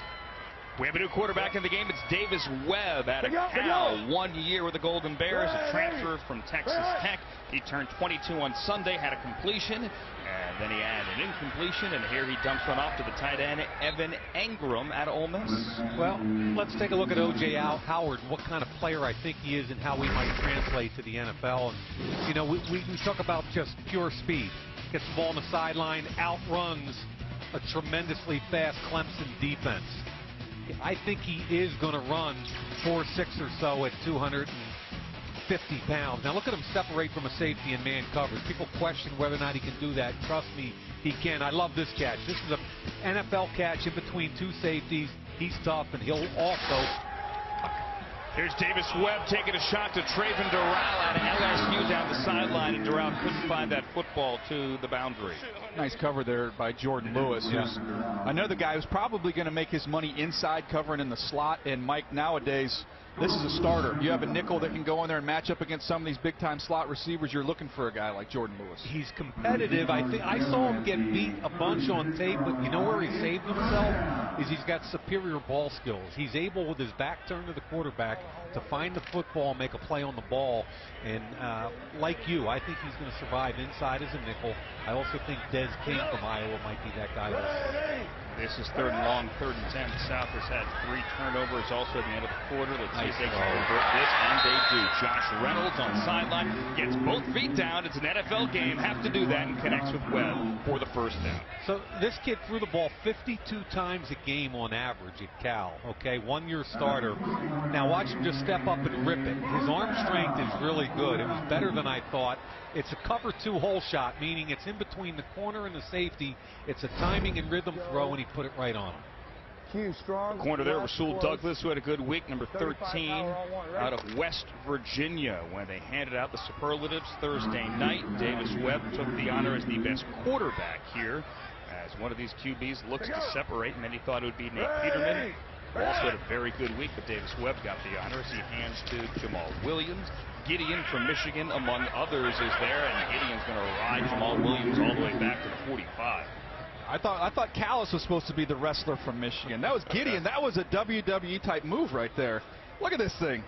We have a new quarterback in the game. It's Davis Webb out of Cal. 1 year with the Golden Bears, a transfer from Texas Tech. He turned 22 on Sunday, had a completion, and then he had an incompletion, and here he dumps one off to the tight end, Evan Engram out of Ole Miss. Well, let's take a look at O.J. Howard, what kind of player I think he is and how he might translate to the NFL. And, you know, we talk about just pure speed. Gets the ball on the sideline, outruns a tremendously fast Clemson defense. I think he is going to run 4.6 or so at 250 pounds. Now look at him separate from a safety in man coverage. People question whether or not he can do that. Trust me, he can. I love this catch. This is an NFL catch in between two safeties. He's tough, and he'll also... Here's Davis Webb taking a shot to Trayvon Doral out of LSU down the sideline, and Doral couldn't find that football to the boundary. Nice cover there by Jordan Lewis, who's another guy who's probably going to make his money inside covering in the slot. And Mike, nowadays, this is a starter. You have a nickel that can go in there and match up against some of these big-time slot receivers. You're looking for a guy like Jordan Lewis. He's competitive. I think I saw him get beat a bunch on tape, but you know where he saved himself? Is he's got superior ball skills. He's able, with his back turned to the quarterback, to find the football and make a play on the ball. And like you, I think he's going to survive inside as a nickel. I also think Des King from Iowa might be that guy also. This is 3rd and long, 3rd and 10. South has had 3 turnovers also at the end of the quarter. Let's see if they can convert this, and they do. Josh Reynolds on sideline gets both feet down. It's an NFL game. Have to do that and connects with Webb for the first down. So this kid threw the ball 52 times a game on average at Cal. Okay, 1-year starter. Now watch him just step up and rip it. His arm strength is really good. It was better than I thought. It's a cover 2 hole shot, meaning it's in between the corner and the safety. It's a timing and rhythm throw, and he put it right on him. The corner there, Rasul Douglas, who had a good week, number 13, out of West Virginia, when they handed out the superlatives Thursday night. Davis Webb took the honor as the best quarterback here, as one of these QBs looks to separate. Many thought it would be Nate Peterman. Also had a very good week, but Davis Webb got the honor as he hands to Jamal Williams. Gideon from Michigan, among others, is there, and Gideon's going to ride Jamal Williams all the way back to the 45. I thought Callis was supposed to be the wrestler from Michigan. That was Gideon. That was a WWE type move right there. Look at this thing.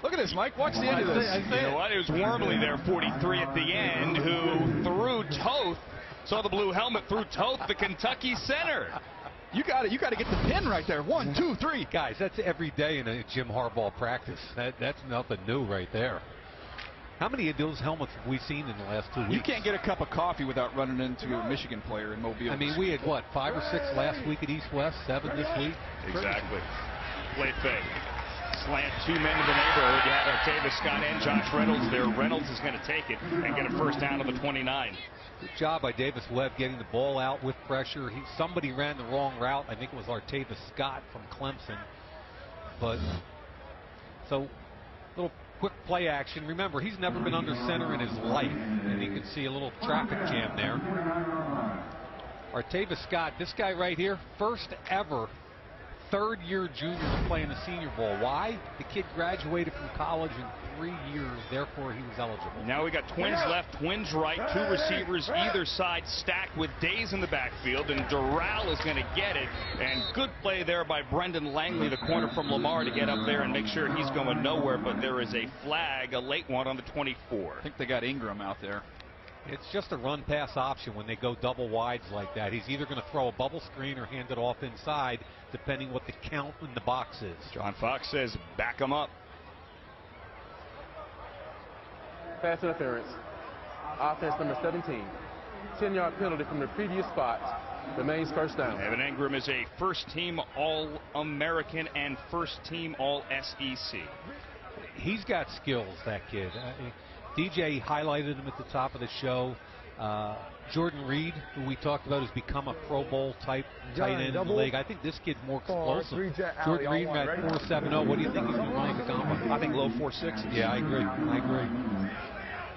Look at this, Mike. Watch the end of this. You know what? It was Wormley there, 43 at the end, who threw Toth. Saw the blue helmet, threw Toth, the Kentucky center. You got it. You got to get the pin right there. 1, 2, 3. Guys, that's every day in a Jim Harbaugh practice. That's nothing new right there. How many of those helmets have we seen in the last 2 weeks? You can't get a cup of coffee without running into a Michigan player in Mobile. I mean, we had, what, 5 or 6 last week at East-West, 7 this week? Exactly. Play fake. Slant 2 men in the neighborhood. You have Davis Scott and Josh Reynolds there. Reynolds is going to take it and get a first down on the 29. Good job by Davis Webb getting the ball out with pressure. Somebody ran the wrong route. I think it was Artavis Scott from Clemson. But, so, little quick play action. Remember, he's never been under center in his life. And you can see a little traffic jam there. Artavis Scott, this guy right here, first ever 3rd-year junior to play in the Senior Bowl. Why? The kid graduated from college in 3 years, therefore he was eligible. Now we got twins left, twins right, 2 receivers either side stacked with Days in the backfield, and Doral is going to get it. And good play there by Brendan Langley, the corner from Lamar, to get up there and make sure he's going nowhere, but there is a flag, a late one on the 24. I think they got Ingram out there. It's just a run-pass option when they go double wides like that. He's either going to throw a bubble screen or hand it off inside, depending what the count in the box is. John Fox says, back him up. Pass interference. Offense number 17. 10-yard penalty from the previous spot. Remains first down. Evan Engram is a first-team All-American and first-team All-SEC. He's got skills, that kid. DJ highlighted him at the top of the show. Jordan Reed, who we talked about, has become a Pro Bowl type tight end in the league. I think this kid's more explosive. Jordan Reed ran 4.70. What do you think he's going to run at the combine? I think low 4.6. Yeah, I agree.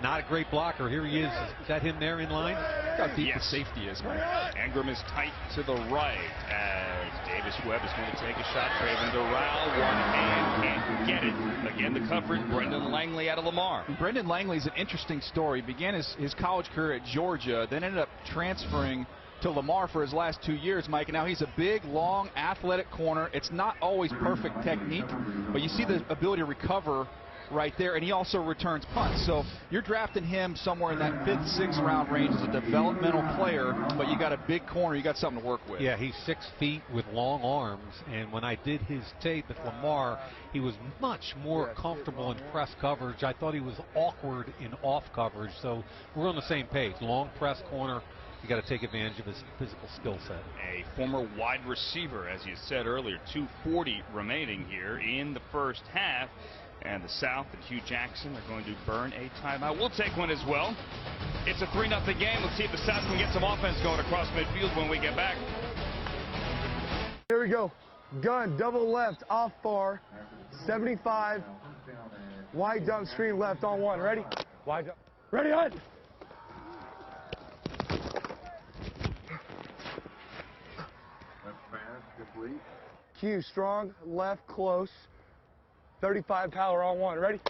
Not a great blocker. Here he is. Is that him there in line? Look how deep Yes. the safety is, Mike. Ingram is tight to the right as Davis Webb is going to take a shot. Traven Doral, one hand, can't get it. Again, the coverage, Brendan Langley out of Lamar. Brendan Langley's an interesting story. Began his college career at Georgia, then ended up transferring to Lamar for his last 2 years, Mike. And now he's a big, long, athletic corner. It's not always perfect technique, but you see the ability to recover right there, and he also returns punts. So you're drafting him somewhere in that 5th, 6th round range as a developmental player, but you got a big corner, you got something to work with. Yeah, he's 6 feet with long arms, and when I did his tape at Lamar, he was much more comfortable in press coverage. I thought he was awkward in off coverage, so we're on the same page. Long press corner, you got to take advantage of his physical skill set. A former wide receiver, as you said earlier, 2:40 remaining here in the first half. And the South and Hugh Jackson are going to burn a timeout. We'll take one as well. It's a 3-0 game. Let's see if the South can get some offense going across midfield when we get back. Here we go. Gun, double left, off bar, 75. Wide dump screen left on one. Ready? Wide dump. Ready, on. Q, strong, left, close. 35 power on one. Ready?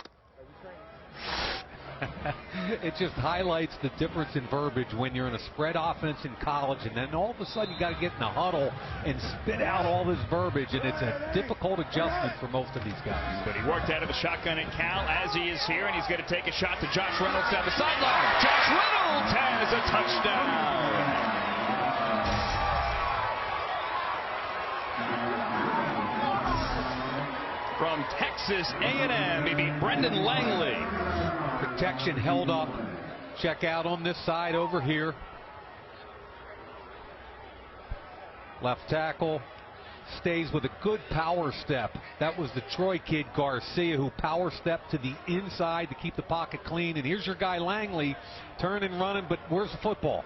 It just highlights the difference in verbiage when you're in a spread offense in college, and then all of a sudden you got to get in a huddle and spit out all this verbiage, and it's a difficult adjustment for most of these guys. But he worked out of the shotgun at Cal as he is here, and he's going to take a shot to Josh Reynolds down the sideline. Josh Reynolds has a touchdown. From Texas A&M, he beat Brendan Langley. Protection held up. Check out on this side over here. Left tackle stays with a good power step. That was the Troy kid Garcia who power stepped to the inside to keep the pocket clean. And here's your guy Langley turning and running, but where's the football?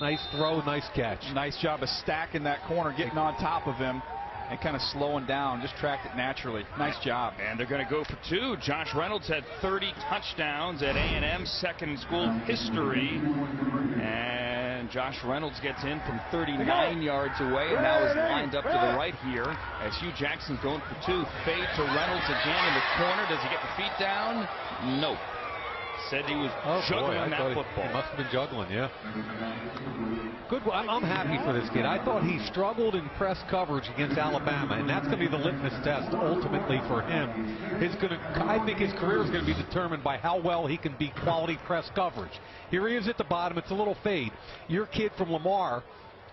Nice throw, nice catch. Nice job of stacking that corner, getting on top of him, and kind of slowing down, just tracked it naturally. Nice job. And they're going to go for 2. Josh Reynolds had 30 touchdowns at A&M, second in school history. And Josh Reynolds gets in from 39 yards away and now is lined up to the right here as Hugh Jackson's going for 2. Fade to Reynolds again in the corner. Does he get the feet down? Nope. Said he was juggling that football. He must have been juggling, yeah. Good. I'm happy for this kid. I thought he struggled in press coverage against Alabama, and that's going to be the litmus test ultimately for him. I think his career is going to be determined by how well he can be quality press coverage. Here he is at the bottom. It's a little fade. Your kid from Lamar,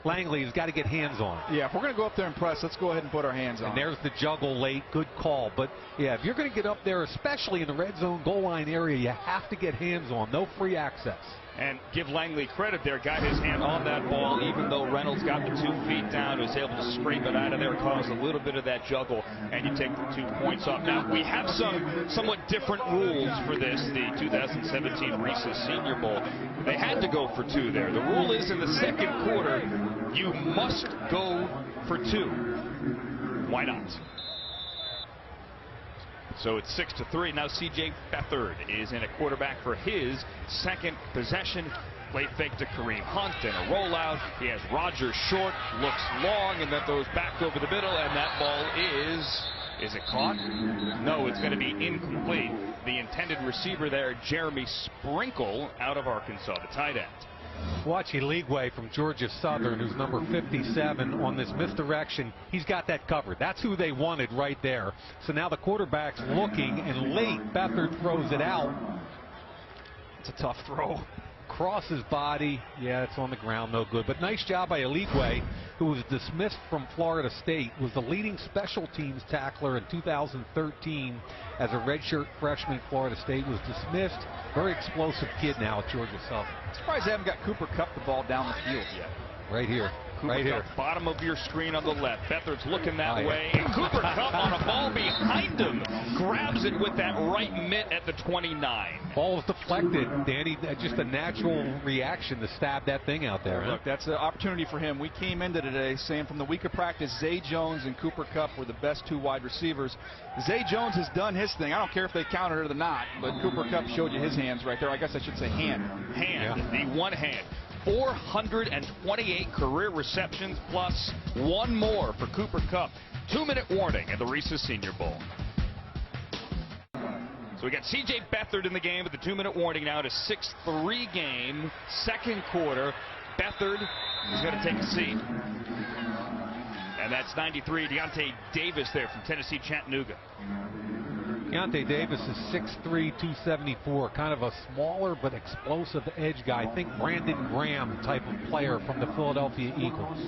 Langley, has got to get hands on. Yeah, if we're going to go up there and press, let's go ahead and put our hands on. And there's the juggle late. Good call. But, yeah, if you're going to get up there, especially in the red zone goal line area, you have to get hands on. No free access. And give Langley credit there. Got his hand on that ball, even though Reynolds got the 2 feet down. Was able to scrape it out of there, caused a little bit of that juggle, and you take the 2 points off. Now, we have some somewhat different rules for this, the 2017 Reeses Senior Bowl. They had to go for 2 there. The rule is in the second quarter, you must go for 2. Why not? So it's 6-3. Now C.J. Beathard is in a quarterback for his second possession. Play fake to Kareem Hunt and a rollout. He has Rogers short, looks long, and then throws back over the middle, and that ball is it caught? No, it's going to be incomplete. The intended receiver there, Jeremy Sprinkle, out of Arkansas, the tight end. Watch Eligwe from Georgia Southern, who's number 57, on this misdirection. He's got that covered. That's who they wanted right there. So now the quarterback's looking, and late, Beathard throws it out. It's a tough throw. Cross his body. Yeah, it's on the ground, no good. But nice job by Eligwe, who was dismissed from Florida State, was the leading special teams tackler in 2013 as a redshirt freshman. Florida State was dismissed. Very explosive kid now at Georgia Southern. Surprised they haven't got Cooper Kupp the ball down the field yet. Right here. Cooper right here. Kupp, bottom of your screen on the left. Beathard's looking that way. And Cooper Kupp on a ball behind him. Grabs it with that right mitt at the 29. Ball was deflected, Danny. Just a natural reaction to stab that thing out there. Look, that's an opportunity for him. We came into today saying from the week of practice, Zay Jones and Cooper Kupp were the best 2 wide receivers. Zay Jones has done his thing. I don't care if they counted it or not, but Cooper Kupp showed you his hands right there. I guess I should say hand. The one hand. 428 career receptions plus one more for Cooper Kupp. 2-minute warning at the Reeses Senior Bowl. So we got C.J. Beathard in the game with the 2-minute warning now. To 6-3 game, second quarter. Beathard is going to take a seat. And that's 93, Deontay Davis there from Tennessee Chattanooga. Deontay Davis is 6'3", 274, kind of a smaller but explosive edge guy. I think Brandon Graham type of player from the Philadelphia Eagles.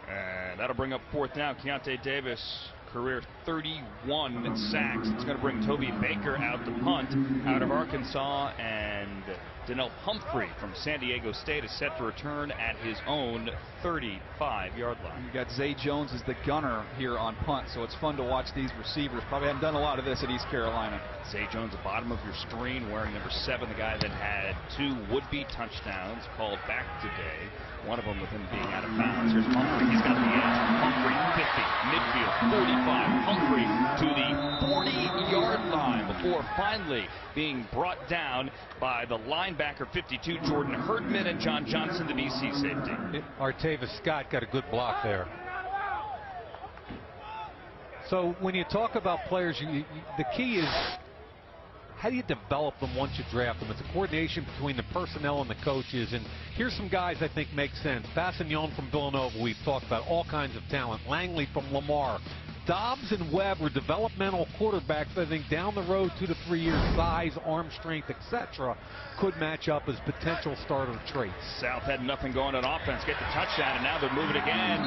And that'll bring up fourth down. Deontay Davis, career 31 sacks. It's going to bring Toby Baker out to punt out of Arkansas, and Donnell Humphrey from San Diego State is set to return at his own 35-yard line. You got Zay Jones as the gunner here on punt, so it's fun to watch these receivers. Probably haven't done a lot of this at East Carolina. Zay Jones, the bottom of your screen, wearing number 7, the guy that had 2 would-be touchdowns called back today. One of them with him being out of bounds. Here's Humphrey. He's got the edge. Humphrey, 50, midfield, 45. Humphrey to the 40-yard line before finally being brought down by the linebacker 52, Jordan Herdman, and John Johnson, the BC safety. Artavis Scott got a good block there. So when you talk about players, the key is, how do you develop them once you draft them? It's a coordination between the personnel and the coaches. And here's some guys I think make sense. Bassignon from Villanova, we've talked about, all kinds of talent. Langley from Lamar. Dobbs and Webb were developmental quarterbacks. I think down the road, 2 to 3 years, size, arm strength, etc., could match up as potential starter traits. South had nothing going on offense, get the touchdown, and now they're moving again.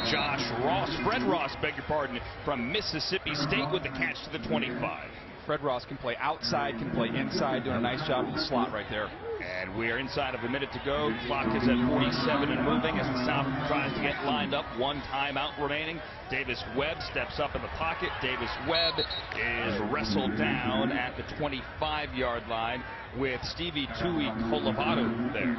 Fred Ross, beg your pardon, from Mississippi State with the catch to the 25. Fred Ross can play outside, can play inside, doing a nice job in the slot right there. And we are inside of a minute to go. Clock is at 47 and moving as the South tries to get lined up. 1 timeout remaining. Davis Webb steps up in the pocket. Davis Webb is wrestled down at the 25-yard line with Stevie Tui Colavato there.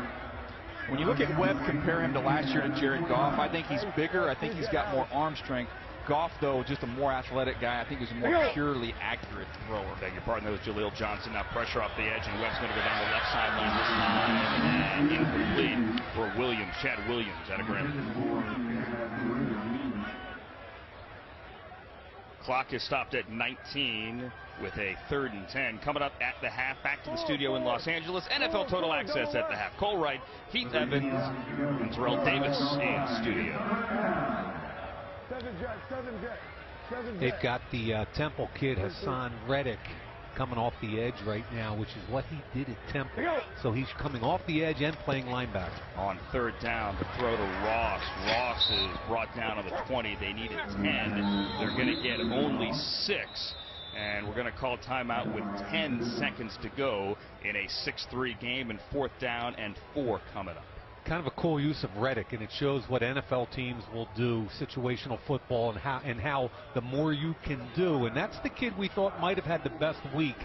When you look at Webb, compare him to last year to Jared Goff, I think he's bigger. I think he's got more arm strength. Goff, though, just a more athletic guy. I think he's a more purely accurate thrower. Beg your pardon, that was Jaleel Johnson. Now pressure off the edge, and Webb's going to go down the left sideline this time. And incomplete for Williams, Chad Williams out of Graham. Clock is stopped at 19 with a 3rd and 10. Coming up at the half, back to the studio in Los Angeles. NFL Total Access at the half. Cole Wright, Heath Evans, and Terrell Davis in studio. They've got the Temple kid, Hassan Reddick, coming off the edge right now, which is what he did at Temple. So he's coming off the edge and playing linebacker. On 3rd down, the throw to Ross. Ross is brought down on the 20. They needed 10. They're going to get only 6. And we're going to call timeout with 10 seconds to go in a 6-3 game, and 4th down and 4 coming up. Kind of a cool use of Reddick, and it shows what NFL teams will do, situational football, and how the more you can do. And that's the kid we thought might have had the best week.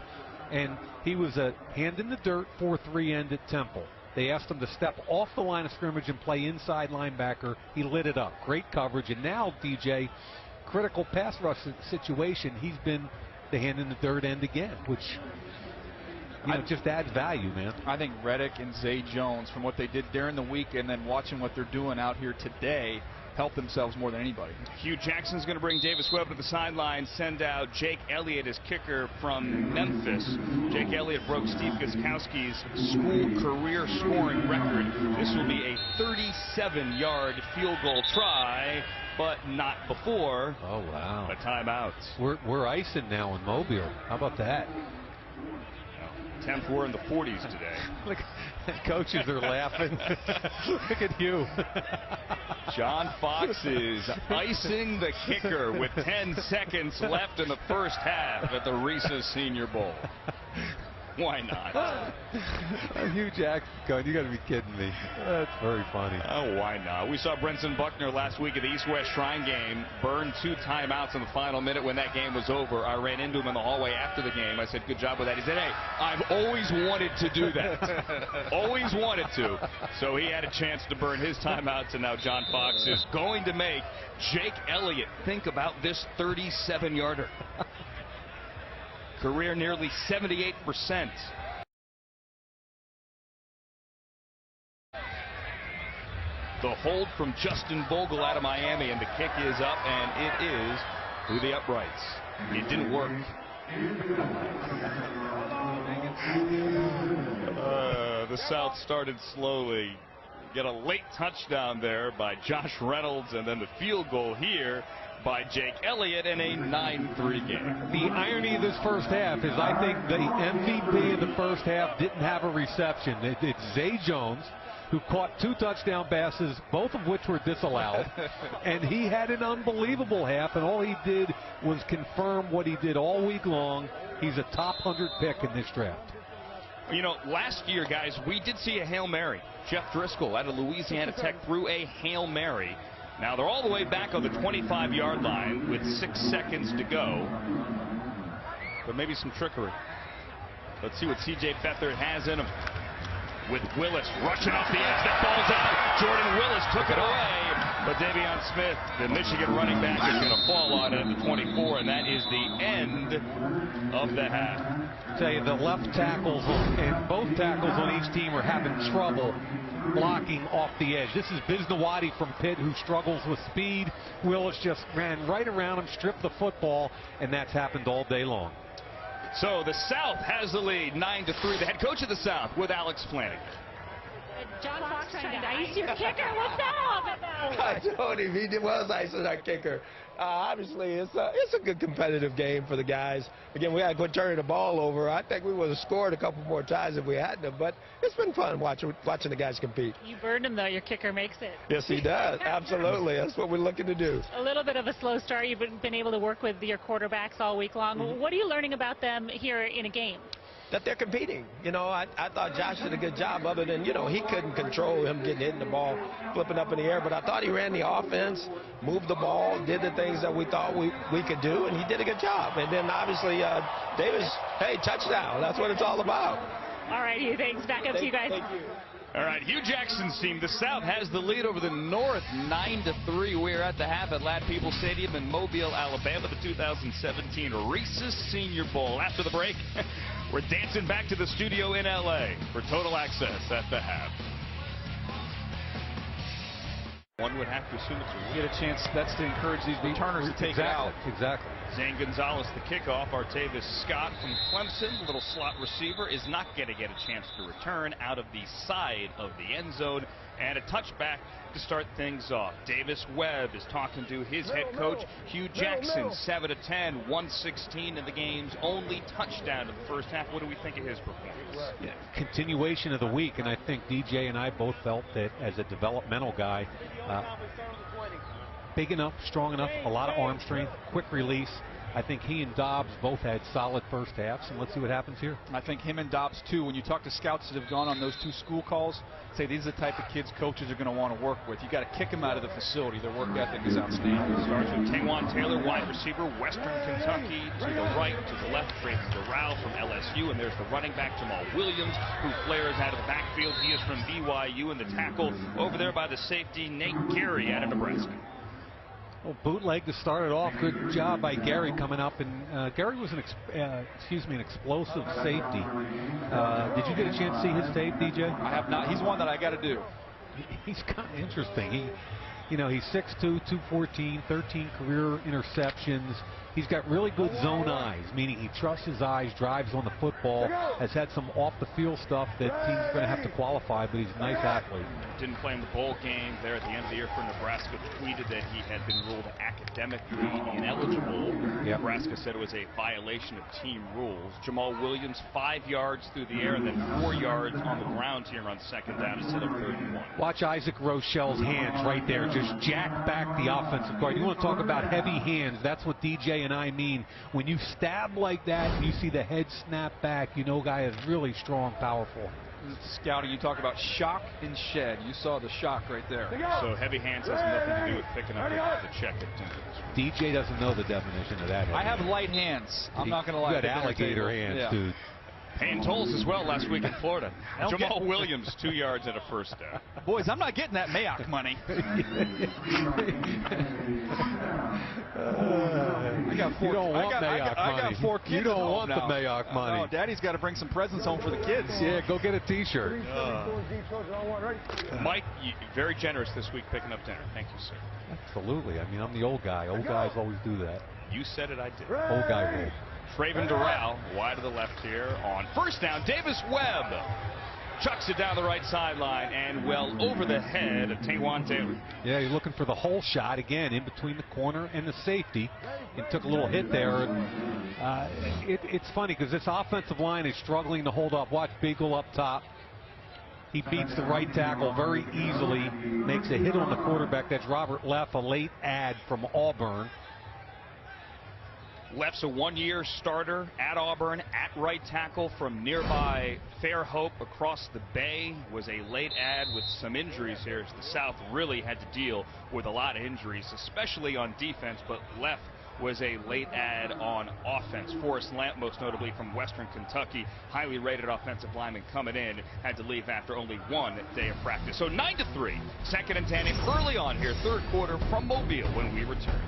And he was a hand in the dirt 4-3 end at Temple. They asked him to step off the line of scrimmage and play inside linebacker. He lit it up. Great coverage. And now, DJ, critical pass rush situation, he's been the hand in the dirt end again, which just adds value, man. I think Reddick and Zay Jones, from what they did during the week and then watching what they're doing out here today, help themselves more than anybody. Hugh Jackson's going to bring Davis Webb to the sideline, send out Jake Elliott, his kicker from Memphis. Jake Elliott broke Steve Gostkowski's school career scoring record. This will be a 37-yard field goal try, but not before. Oh, wow. A timeout. We're icing now in Mobile. How about that? Temps were in the 40s today. Look, coaches are laughing. Look at you. John Fox is icing the kicker with 10 seconds left in the first half at the Reeses Senior Bowl. Why not? Hugh Jackson going, you got to be kidding me. That's very funny. Oh, why not? We saw Brenson Buckner last week at the East-West Shrine game burn 2 timeouts in the final minute when that game was over. I ran into him in the hallway after the game. I said, good job with that. He said, hey, I've always wanted to do that. Always wanted to. So he had a chance to burn his timeouts, and now John Fox is going to make Jake Elliott think about this 37-yarder. Career nearly 78%. The hold from Justin Vogel out of Miami, and the kick is up, and it is through the uprights. It didn't work. The South started slowly. Get a late touchdown there by Josh Reynolds, and then the field goal here by Jake Elliott in a 9-3 game. The irony of this first half is I think the MVP of the first half didn't have a reception. It's Zay Jones, who caught 2 touchdown passes, both of which were disallowed. And he had an unbelievable half, and all he did was confirm what he did all week long. He's a top 100 pick in this draft. You know, last year, guys, we did see a Hail Mary. Jeff Driscoll out of Louisiana Tech threw a Hail Mary. Now they're all the way back on the 25-yard line with 6 seconds to go. But maybe some trickery. Let's see what C.J. Beathard has in him. With Willis rushing off the edge, that ball's out. Jordan Willis took it away, but Davion Smith, the Michigan running back, is going to fall on it at the 24, and that is the end of the half. I tell you, the left tackles and both tackles on each team are having trouble blocking off the edge. This is Biznawadi from Pitt, who struggles with speed. Willis just ran right around him, stripped the football, and that's happened all day long. So the South has the lead, 9-3. The head coach of the South with Alex Flanagan. John Fox trying to ice your kicker. What's that all about? I told him he was icing our kicker. Obviously, it's a good competitive game for the guys. Again, we had to quit turning the ball over. I think we would have scored a couple more times if we hadn't have, but it's been fun watching the guys compete. You burned him, though. Your kicker makes it. Yes, he does. Absolutely. That's what we're looking to do. A little bit of a slow start. You've been able to work with your quarterbacks all week long. Mm-hmm. What are you learning about them here in a game? That they're competing. You know, I thought Josh did a good job, other than, you know, he couldn't control him getting hit in the ball, flipping up in the air. But I thought he ran the offense, moved the ball, did the things that we thought we could do, and he did a good job. And then, obviously, Davis, hey, touchdown. That's what it's all about. All right, Hugh, thanks. Back up to you guys. Thank you. All right, Hugh Jackson's team, the South, has the lead over the North, 9-3. We're at the half at Ladd People Stadium in Mobile, Alabama, the 2017 Reeses Senior Bowl. After the break, we're dancing back to the studio in L.A. for total access at the half. One would have to assume it's a Get a chance. That's to encourage these returners to take it out. Exactly. Zane Gonzalez, the kickoff. Artavis Scott from Clemson, little slot receiver, is not going to get a chance to return out of the side of the end zone. And a touchback to start things off. Davis Webb is talking to his head coach, Hugh Jackson. 7-10, 116 in the game's only touchdown in the first half. What do we think of his performance? Yeah, continuation of the week, and I think DJ and I both felt that as a developmental guy, big enough, strong enough, a lot of arm strength, quick release. I think he and Dobbs both had solid first halves, and let's see what happens here. I think him and Dobbs, too, when you talk to scouts that have gone on those 2 school calls, say these are the type of kids coaches are going to want to work with. You got to kick them out of the facility. Their work ethic is outstanding. Starts with Taewon Taylor, wide receiver, Western Kentucky. To the right, to the left, trades to Rao from LSU, and there's the running back, Jamal Williams, who flares out of the backfield. He is from BYU, and the tackle over there by the safety, Nate Gary out of Nebraska. Well, bootleg to start it off. Good job by Gary coming up, and Gary was an explosive safety. Did you get a chance to see his tape, DJ? I have not. He's one that I got to do. He's kind of interesting. He's 6'2", 214, 13 career interceptions. He's got really good zone eyes, meaning he trusts his eyes, drives on the football, has had some off-the-field stuff that he's going to have to qualify, but he's a nice athlete. Didn't play in the bowl game there at the end of the year for Nebraska. Tweeted that he had been ruled academically ineligible. Yep. Nebraska said it was a violation of team rules. Jamal Williams, 5 yards through the air and then 4 yards on the ground here on second down instead of 3rd and 1. Watch Isaac Rochelle's hands right there. Just jack back the offensive guard. You want to talk about heavy hands. That's what DJ and I mean. When you stab like that and you see the head snap back, you know guy is really strong, powerful. Scouting, you talk about shock and shed. You saw the shock right there. So heavy hands has nothing to do with picking up the check at DJ doesn't know the definition of that. I have light hands. I'm not going to lie. You got alligator hands, dude. Paying tolls as well last week in Florida. Jamal Williams, 2 yards at a first down. Boys, I'm not getting that Mayock money. I got got 4. You don't want Mayock money. I got 4 kids. You don't at home want now. the Mayock money. No, Daddy's got to bring some presents home for the kids. Yeah, go get a T-shirt. Mike, very generous this week picking up dinner. Thank you, sir. Absolutely. I mean, I'm the old guy. Old guys always do that. You said it, I did. Old guy rule. Traven Doral wide to the left here on first down. Davis Webb chucks it down the right sideline and well over the head of Taywan Taylor. Yeah, you're looking for the hole shot again in between the corner and the safety. And took a little hit there. It's funny because this offensive line is struggling to hold up. Watch Beagle up top. He beats the right tackle very easily. Makes a hit on the quarterback. That's Robert Leff, a late add from Auburn. Leff's a one-year starter at Auburn at right tackle from nearby Fairhope across the bay. Was a late add with some injuries here as the South really had to deal with a lot of injuries, especially on defense, but Leff was a late add on offense. Forrest Lamp, most notably from Western Kentucky, highly rated offensive lineman coming in, had to leave after only one day of practice. So 9-3, second and 10 early on here, third quarter from Mobile when we return.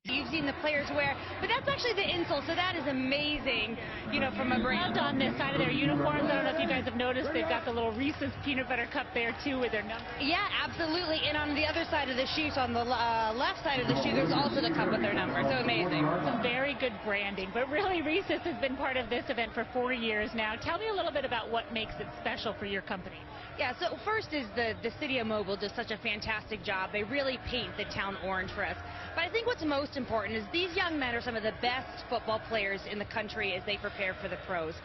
You've seen the players wear, but that's actually the insole, so that is amazing, you know, from a brand. On this side of their uniforms, I don't know if you guys have noticed, they've got the little Reese's peanut butter cup there too with their number. Yeah, absolutely, and on the other side of the shoe, so on the left side of the shoe, there's also the cup with their number, so amazing. Some very good branding, but really Reese's has been part of this event for 4 years now. Tell me a little bit about what makes it special for your company. Yeah, so first is the city of Mobile does such a fantastic job. They really paint the town orange for us. But I think what's most important is these young men are some of the best football players in the country as they prepare for the pros.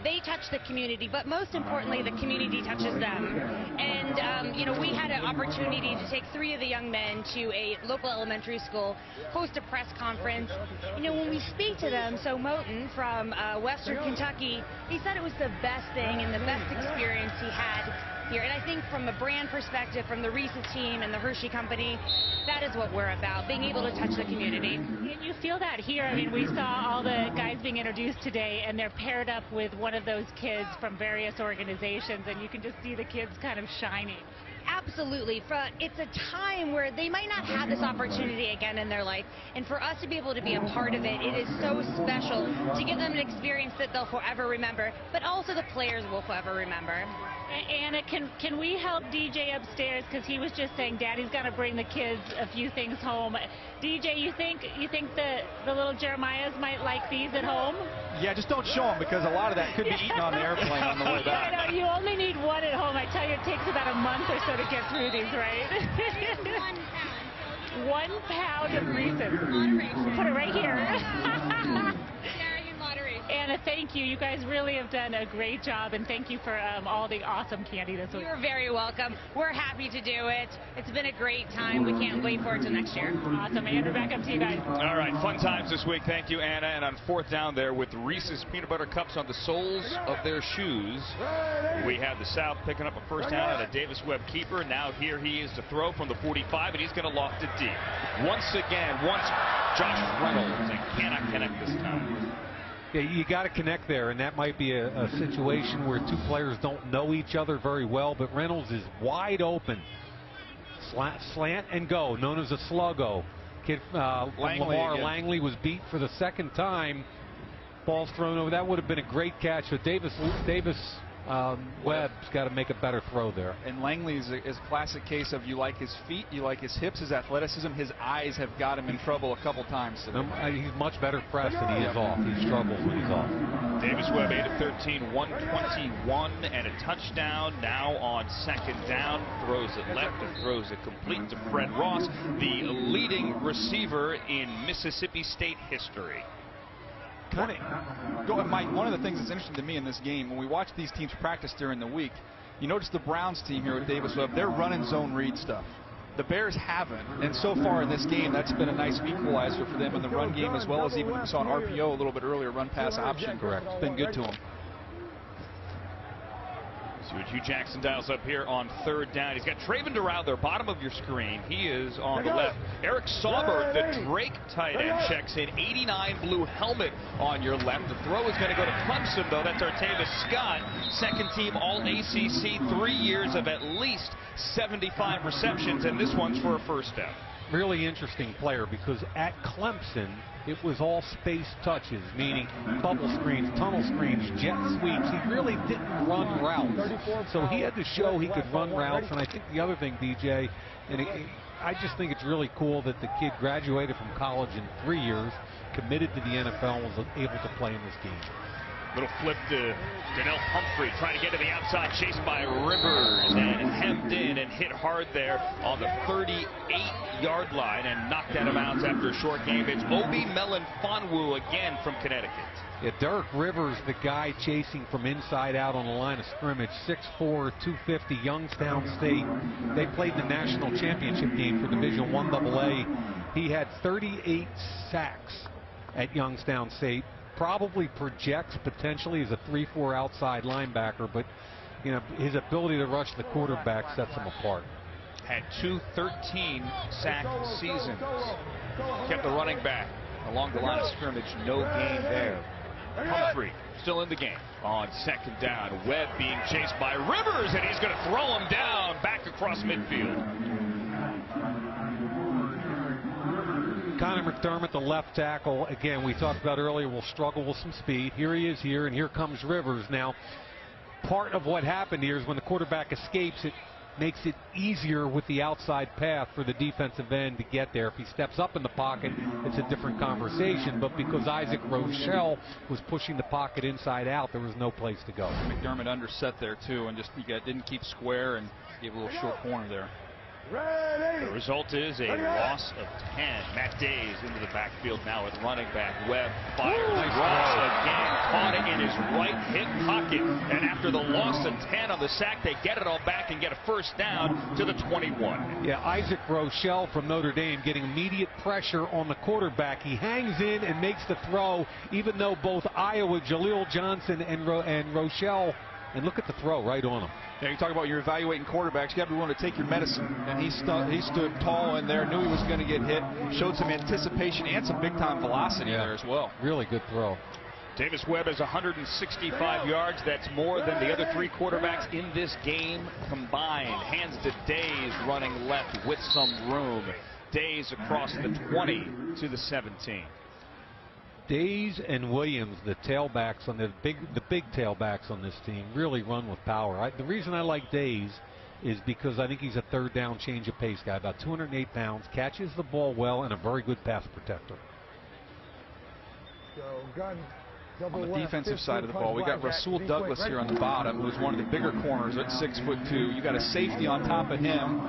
They touch the community, but most importantly, the community touches them. And, you know, we had an opportunity to take 3 of the young men to a local elementary school, host a press conference. You know, when we speak to them, so Moten from Western Kentucky, he said it was the best thing and the best experience he had here. And I think from a brand perspective, from the Reese's team and the Hershey Company, that is what we're about, being able to touch the community. And you feel that here. I mean, we saw all the guys being introduced today, and they're paired up with one of those kids from various organizations, and you can just see the kids kind of shining. Absolutely. It's a time where they might not have this opportunity again in their life, and for us to be able to be a part of it, it is so special to give them an experience that they'll forever remember, but also the players will forever remember. Anna, can we help DJ upstairs, because he was just saying Daddy's got to bring the kids a few things home. DJ, you think the little Jeremiahs might like these at home? Yeah, just don't show them, because a lot of that could be eaten on the airplane on the way back. I know, you only need one at home. I tell you, it takes about a month or so to get through these, right? 1 pound of Reese's. Put it right here. Anna, thank you. You guys really have done a great job, and thank you for all the awesome candy this week. You're very welcome. We're happy to do it. It's been a great time. We can't wait for it till next year. Awesome. Andrew, back up to you guys. All right, fun times this week. Thank you, Anna. And on fourth down there with Reese's peanut butter cups on the soles of their shoes, we have the South picking up a first down and a Davis Webb keeper. Now here he is to throw from the 45, and he's going to loft it deep. Once Josh Reynolds, and cannot connect this time. Yeah, you got to connect there, and that might be a situation where 2 players don't know each other very well, but Reynolds is wide open. Slant and go, known as a sluggo. Kid Langley was beat for the second time. Ball's thrown over. That would have been a great catch, but Davis Webb's got to make a better throw there. And Langley is a classic case of you like his feet, you like his hips, his athleticism. His eyes have got him in trouble a couple times today. He's much better pressed than he is off. He struggles when he's off. Davis Webb 8 of 13, 121 and a touchdown. Now on second down, throws it left and throws it complete to Fred Ross, the leading receiver in Mississippi State history. Mike, one of the things that's interesting to me in this game, when we watch these teams practice during the week, you notice the Browns team here with Davis Webb, they're running zone read stuff. The Bears haven't, and so far in this game, that's been a nice equalizer for them in the run game, as well as even we saw an RPO a little bit earlier, run pass option. Correct. It's been good to them. See what Hugh Jackson dials up here on third down. He's got Traven Doral there, bottom of your screen. He is on the left. Eric Saubert, the Drake tight end, checks in. 89 blue helmet on your left. The throw is going to go to Clemson, though. That's Artavis Scott, second team All-ACC, 3 years of at least 75 receptions, and this one's for a first down. really interesting player because at Clemson, it was all space touches, meaning bubble screens, tunnel screens, jet sweeps. He really didn't run routes. So he had to show he could run routes. And I think the other thing, DJ, and I just think it's really cool that the kid graduated from college in 3 years, committed to the NFL, and was able to play in this game. Little flip to Donnell Pumphrey, trying to get to the outside, chased by Rivers, and hemmed in and hit hard there on the 38-yard line and knocked out of bounds after a short game. It's Obi Melifonwu again from Connecticut. Yeah, Derek Rivers, the guy chasing from inside out on the line of scrimmage, 6'4", 250, Youngstown State. They played the national championship game for Division I AA. He had 38 sacks at Youngstown State. Probably projects potentially as a 3-4 outside linebacker, but you know his ability to rush the quarterback sets him apart. Had 2 13-sack seasons. Kept the running back along the line of scrimmage. No gain there. Pumphrey still in the game on second down. Webb being chased by Rivers, and he's going to throw him down back across midfield. Connor McDermott, the left tackle, again, we talked about earlier, will struggle with some speed. Here he is here, and here comes Rivers. Now, part of what happened here is when the quarterback escapes, it makes it easier with the outside path for the defensive end to get there. If he steps up in the pocket, it's a different conversation, but because Isaac Rochelle was pushing the pocket inside out, there was no place to go. McDermott underset there, too, and just didn't keep square and gave a little short corner there. The result is a loss of 10. Matt Days into the backfield now at running back. Webb fires. Ross again caught it in his right hip pocket. And after the loss of 10 on the sack, they get it all back and get a first down to the 21. Yeah, Isaac Rochelle from Notre Dame getting immediate pressure on the quarterback. He hangs in and makes the throw, even though both Iowa, Jaleel Johnson and Rochelle, and look at the throw right on him. Yeah, you talk about you're evaluating quarterbacks. You got to be willing to take your medicine. And he stood tall in there, knew he was going to get hit, showed some anticipation and some big-time velocity there as well. Really good throw. Davis Webb has 165 yards. That's more than the other 3 quarterbacks in this game combined. Hands to Days running left with some room. Days across the 20 to the 17. Days and Williams, the tailbacks on the big tailbacks on this team, really run with power. The reason I like Days is because I think he's a third down change of pace guy, about 208 pounds, catches the ball well, and a very good pass protector. On the defensive side of the ball, we got Rasul Douglas here on the bottom, who's one of the bigger corners at 6'2". You got a safety on top of him,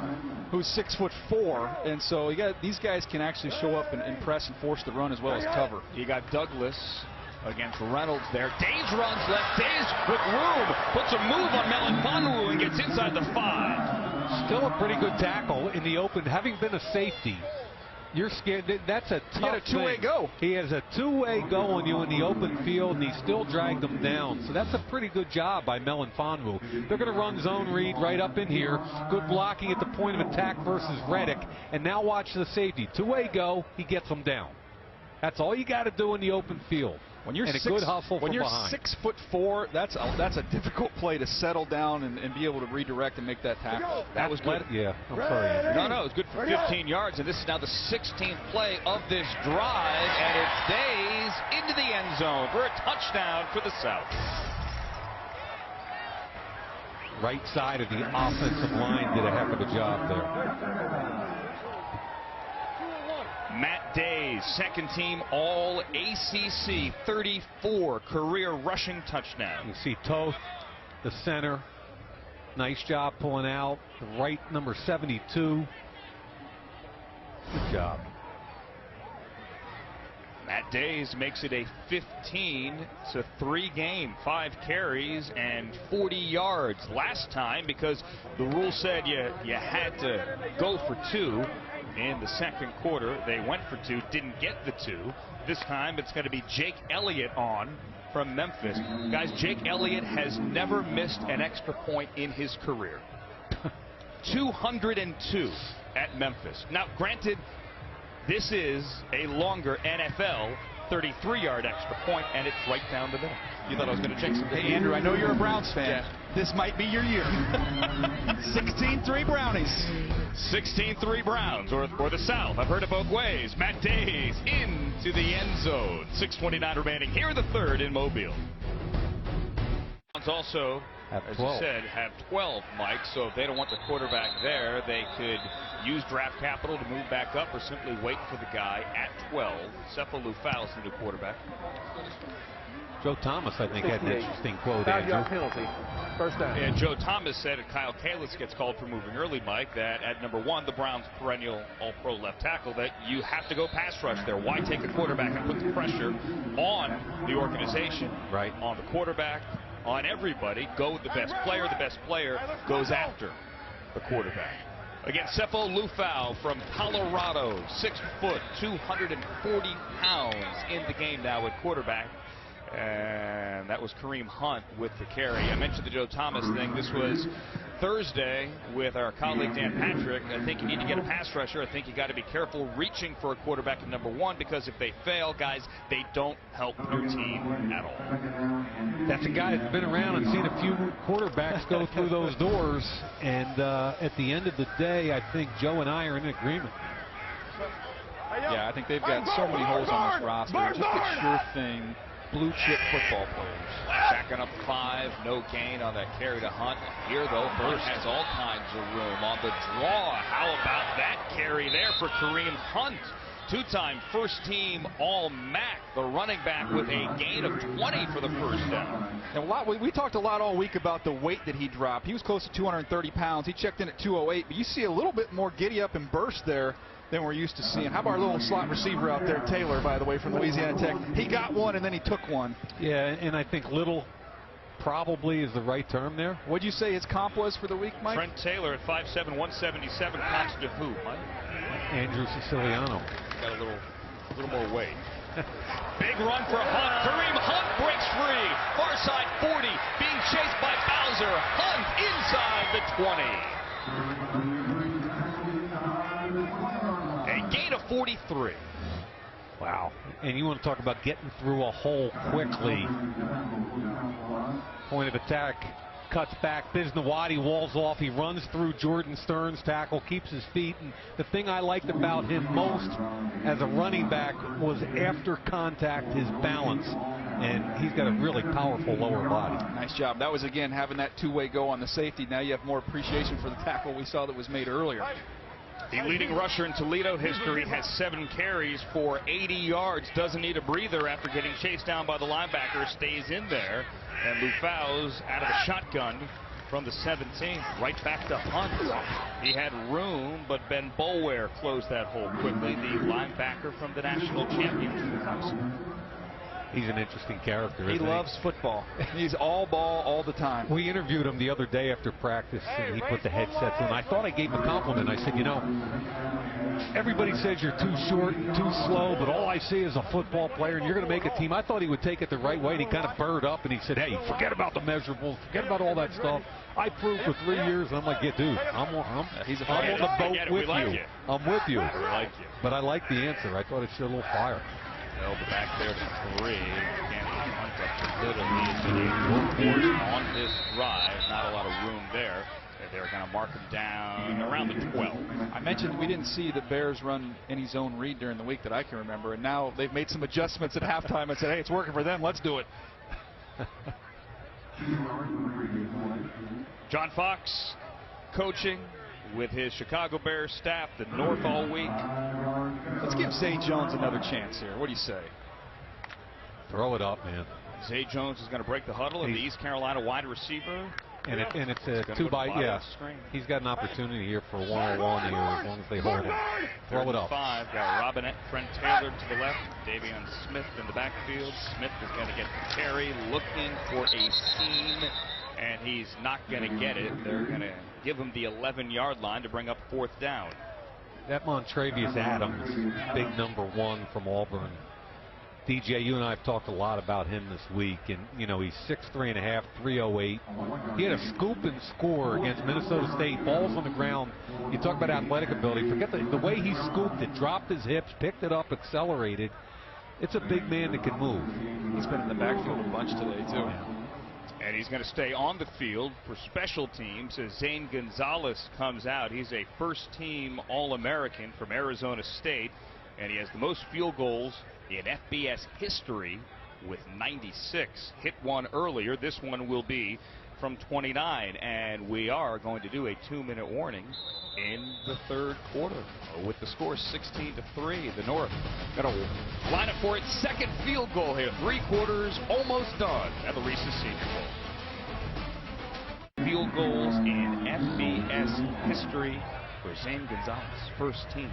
who's 6'4", and so these guys can actually show up and press and force the run as well as cover. You got Douglas against Reynolds there. Days runs left. Days with room. Puts a move on Melifonwu and gets inside the 5. Still a pretty good tackle in the open. Having been a safety, you're scared. That's a tough He had a two-way go. He has a two-way go on you in the open field, and he still dragged them down. So that's a pretty good job by Melifonwu. They're going to run zone read right up in here. Good blocking at the point of attack versus Reddick. And now watch the safety. Two-way go, he gets them down. That's all you got to do in the open field. When you're and a good hustle when you're behind. 6'4", that's a difficult play to settle down and be able to redirect and make that tackle. That was good. Yeah, I'm sorry. No, it was good for 15 yards, and this is now the 16th play of this drive, and it's Days into the end zone for a touchdown for the South. Right side of the offensive line did a heck of a job there. Matt Days, second team All ACC, 34 career rushing touchdowns. You see Toth, the center, nice job pulling out. The right number 72. Good job. Matt Days makes it a 15-3 game, 5 carries and 40 yards. Last time, because the rule said you had to go for 2. In the second quarter, they went for 2, didn't get the 2. This time, it's going to be Jake Elliott on from Memphis. Guys, Jake Elliott has never missed an extra point in his career. 202 at Memphis. Now, granted, this is a longer NFL 33-yard extra point, and it's right down the middle. You thought I was going to jinx him. Hey, Andrew, I know you're a Browns fan. Yeah. This might be your year. 16-3 Brownies. 16-3 Browns, or the South. I've heard it both ways. Matt Days into the end zone. 6:29 remaining here in the third in Mobile. Browns also, as you said, have 12, Mike. So if they don't want the quarterback there, they could use draft capital to move back up, or simply wait for the guy at 12. Sefo Liufau is the new quarterback. Joe Thomas, I think, had an interesting quote, Andrew. Penalty. First down. And Joe Thomas said, and Kyle Kalis gets called for moving early, Mike, that at number 1, the Browns' perennial all-pro left tackle, that you have to go pass rush there. Why take the quarterback and put the pressure on the organization, right, on the quarterback, on everybody? Go with the best player. The best player goes after the quarterback. Again, Sefo Liufau from Colorado, 6 foot, 240 pounds in the game now at quarterback. And that was Kareem Hunt with the carry. I mentioned the Joe Thomas thing. This was Thursday with our colleague Dan Patrick. I think you need to get a pass rusher. I think you got to be careful reaching for a quarterback at number 1, because if they fail, guys, they don't help your team at all. That's a guy that's been around and seen a few quarterbacks go through those doors. And at the end of the day, I think Joe and I are in agreement. Yeah, I think they've got so many holes on this roster. Just a sure thing. Blue chip football players. Backing up 5, no gain on that carry to Hunt. Here, though, Hunt has all kinds of room on the draw. How about that carry there for Kareem Hunt? 2-time first-team All-MAC, the running back with a gain of 20 for the first down. And we talked a lot all week about the weight that he dropped. He was close to 230 pounds. He checked in at 208, but you see a little bit more giddy up and burst there than we're used to seeing. How about our little slot receiver out there, Taylor, by the way, from Louisiana Tech? He got one, and then he took one. Yeah, and I think little probably is the right term there. What'd you say his comp was for the week, Mike? Trent Taylor at 5'7", 177, comps to who, Mike? Andrew Siciliano. Got a little more weight. Big run for Hunt. Kareem Hunt breaks free. Far side 40, being chased by Bowser. Hunt inside the 20. A gain of 43. Wow. And you want to talk about getting through a hole quickly. Point of attack. Cuts back. Biznawadi walls off. He runs through Jordan Stern's tackle, keeps his feet. And the thing I liked about him most as a running back was after contact, his balance. And he's got a really powerful lower body. Nice job. That was, again, having that two-way go on the safety. Now you have more appreciation for the tackle we saw that was made earlier. The leading rusher in Toledo history has 7 carries for 80 yards. Doesn't need a breather after getting chased down by the linebacker. Stays in there. And Liufau's out of the shotgun from the 17. Right back to Hunt. He had room, but Ben Boulware closed that hole quickly. The linebacker from the national championship house. He's an interesting character. He loves football. He's all ball all the time. We interviewed him the other day after practice, and he put the headsets on. I thought I gave him a compliment. I said, you know, everybody says you're too short and too slow, but all I see is a football player, and you're going to make a team. I thought he would take it the right way, and he kind of burred up, and he said, hey, forget about the measurables, forget about all that stuff. I proved for 3 years, and I'm like, yeah, dude, I'm on the boat with you. I'm with you. But I like the answer. I thought it showed a little fire. Held the back there to 3. Can't Hunt up to good. He's been a workhorse on this drive. Not a lot of room there. They're going to mark him down around the 12. I mentioned we didn't see the Bears run any zone read during the week that I can remember, and now they've made some adjustments at halftime and said, hey, it's working for them. Let's do it. John Fox coaching with his Chicago Bears staff, the North all week. Let's give Zay Jones another chance here. What do you say? Throw it up, man. Zay Jones is going to break the huddle, and the East Carolina wide receiver. And it's a 2-by, yeah. He's got an opportunity here for a one-on-one here as long as they hold him. Throw it up. 5, got Robinette, Trent Taylor to the left, Davion Smith in the backfield. Smith is going to get the carry, looking for a seam, and he's not going to get it. They're going to give him the 11-yard line to bring up 4th down. That Montrevious Adams, big number 1 from Auburn. DJ, you and I have talked a lot about him this week, and you know he's 6'3½", 308. He had a scoop and score against Minnesota State. Balls on the ground. You talk about athletic ability. Forget the way he scooped it, dropped his hips, picked it up, accelerated. It's a big man that can move. He's been in the backfield a bunch today too. Yeah. And he's going to stay on the field for special teams as Zane Gonzalez comes out. He's a first-team All-American from Arizona State, and he has the most field goals in FBS history with 96. Hit one earlier. This one will be from 29, and we are going to do a 2-minute warning in the third quarter with the score 16-3. The North got to line up for its second field goal here. 3 quarters almost done at the Reeses Senior Bowl. Field goals in FBS history for Zane Gonzalez, first team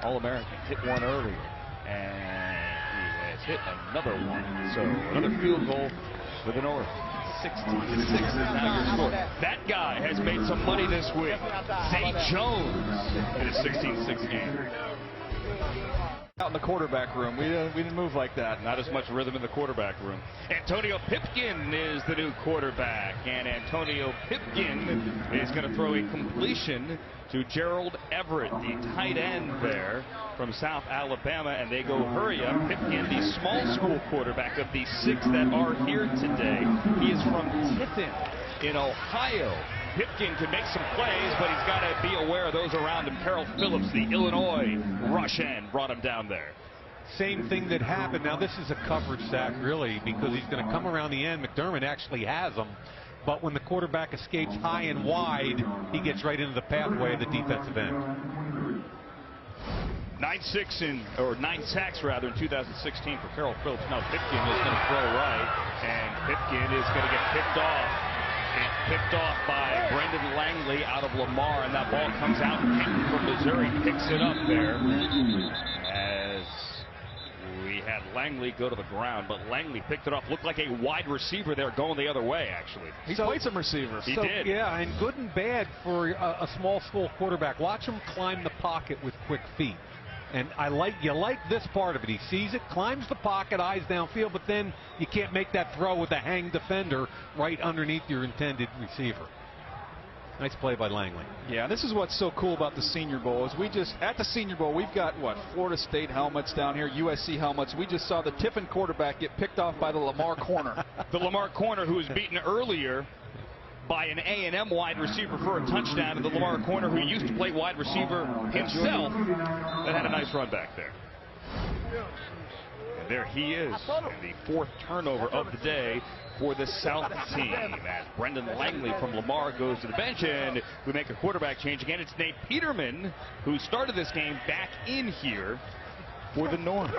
All-American. Hit one earlier, and he has hit another one. So another field goal for the North. 16-6 is now your score. That guy has made some money this week. Zay Jones in a 16-6 game. Out in the quarterback room. We didn't move like that. Not as much rhythm in the quarterback room. Antonio Pipkin is the new quarterback, and Antonio Pipkin is going to throw a completion to Gerald Everett, the tight end there from South Alabama, and they go hurry up. Pipkin, the small school quarterback of the 6 that are here today. He is from Tiffin in Ohio. Pipkin can make some plays, but he's got to be aware of those around him. Carroll Phillips, the Illinois rush end, brought him down there. Same thing that happened. Now this is a coverage sack, really, because he's going to come around the end. McDermott actually has him, but when the quarterback escapes high and wide, he gets right into the pathway of the defensive end. 9 sacks rather in 2016 for Carroll Phillips. Now Pipkin is going to throw right, and Pipkin is going to get picked off. It's picked off by Brendan Langley out of Lamar, and that ball comes out. Kenton from Missouri picks it up there as we had Langley go to the ground, but Langley picked it up. Looked like a wide receiver there going the other way, actually. He played some receivers. He did. Yeah, and good and bad for a small school quarterback. Watch him climb the pocket with quick feet. And you like this part of it. He sees it, climbs the pocket, eyes downfield, but then you can't make that throw with a hang defender right underneath your intended receiver. Nice play by Langley. Yeah, this is what's so cool about the Senior Bowl is at the Senior Bowl, we've got, Florida State helmets down here, USC helmets. We just saw the Tiffin quarterback get picked off by the Lamar corner. The Lamar corner who was beaten earlier by an A&M wide receiver for a touchdown, and the Lamar corner who used to play wide receiver himself that had a nice run back there. And there he is, the 4th turnover of the day for the South team. As Brendan Langley from Lamar goes to the bench, and we make a quarterback change again. It's Nate Peterman, who started this game, back in here for the North.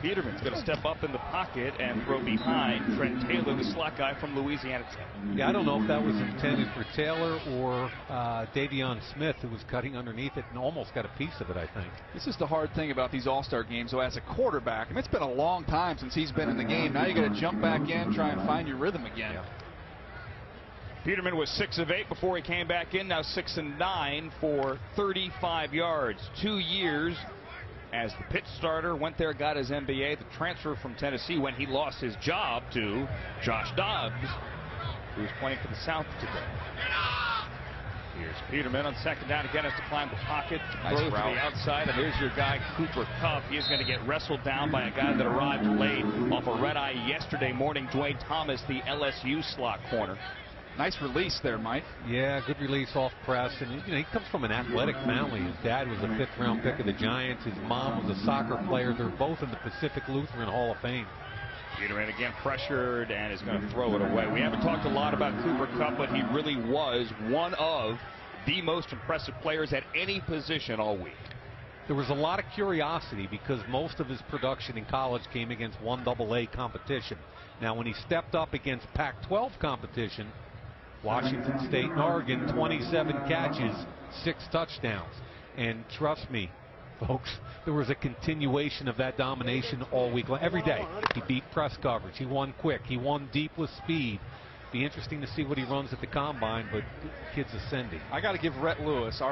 Peterman's going to step up in the pocket and throw behind Trent Taylor, the slot guy from Louisiana Tech. Yeah, I don't know if that was intended for Taylor or Davion Smith, who was cutting underneath it and almost got a piece of it, I think. This is the hard thing about these all-star games. So as a quarterback, and it's been a long time since he's been in the game, now you got to jump back in, try and find your rhythm again. Yeah. Peterman was 6 of 8 before he came back in, now 6 of 9 for 35 yards. 2 years as the Pitt starter, went there, got his MBA. The transfer from Tennessee when he lost his job to Josh Dobbs, who's playing for the South today. Here's Peterman on 2nd down. Again has to climb the pocket, throw to the outside, and here's your guy, Cooper Kupp. He is going to get wrestled down by a guy that arrived late off a red eye yesterday morning, Dwayne Thomas, the LSU slot corner. Nice release there, Mike. Yeah, good release off press. And he comes from an athletic family. His dad was a 5th-round pick of the Giants. His mom was a soccer player. They're both in the Pacific Lutheran Hall of Fame. Peterman again pressured and is going to throw it away. We haven't talked a lot about Cooper Kupp, but he really was one of the most impressive players at any position all week. There was a lot of curiosity because most of his production in college came against 1AA competition. Now, when he stepped up against Pac-12 competition, Washington State and Oregon, 27 catches, 6 touchdowns. And trust me, folks, there was a continuation of that domination all week long. Every day, he beat press coverage. He won quick. He won deep with speed. Be interesting to see what he runs at the combine, but kid's ascending. I got to give our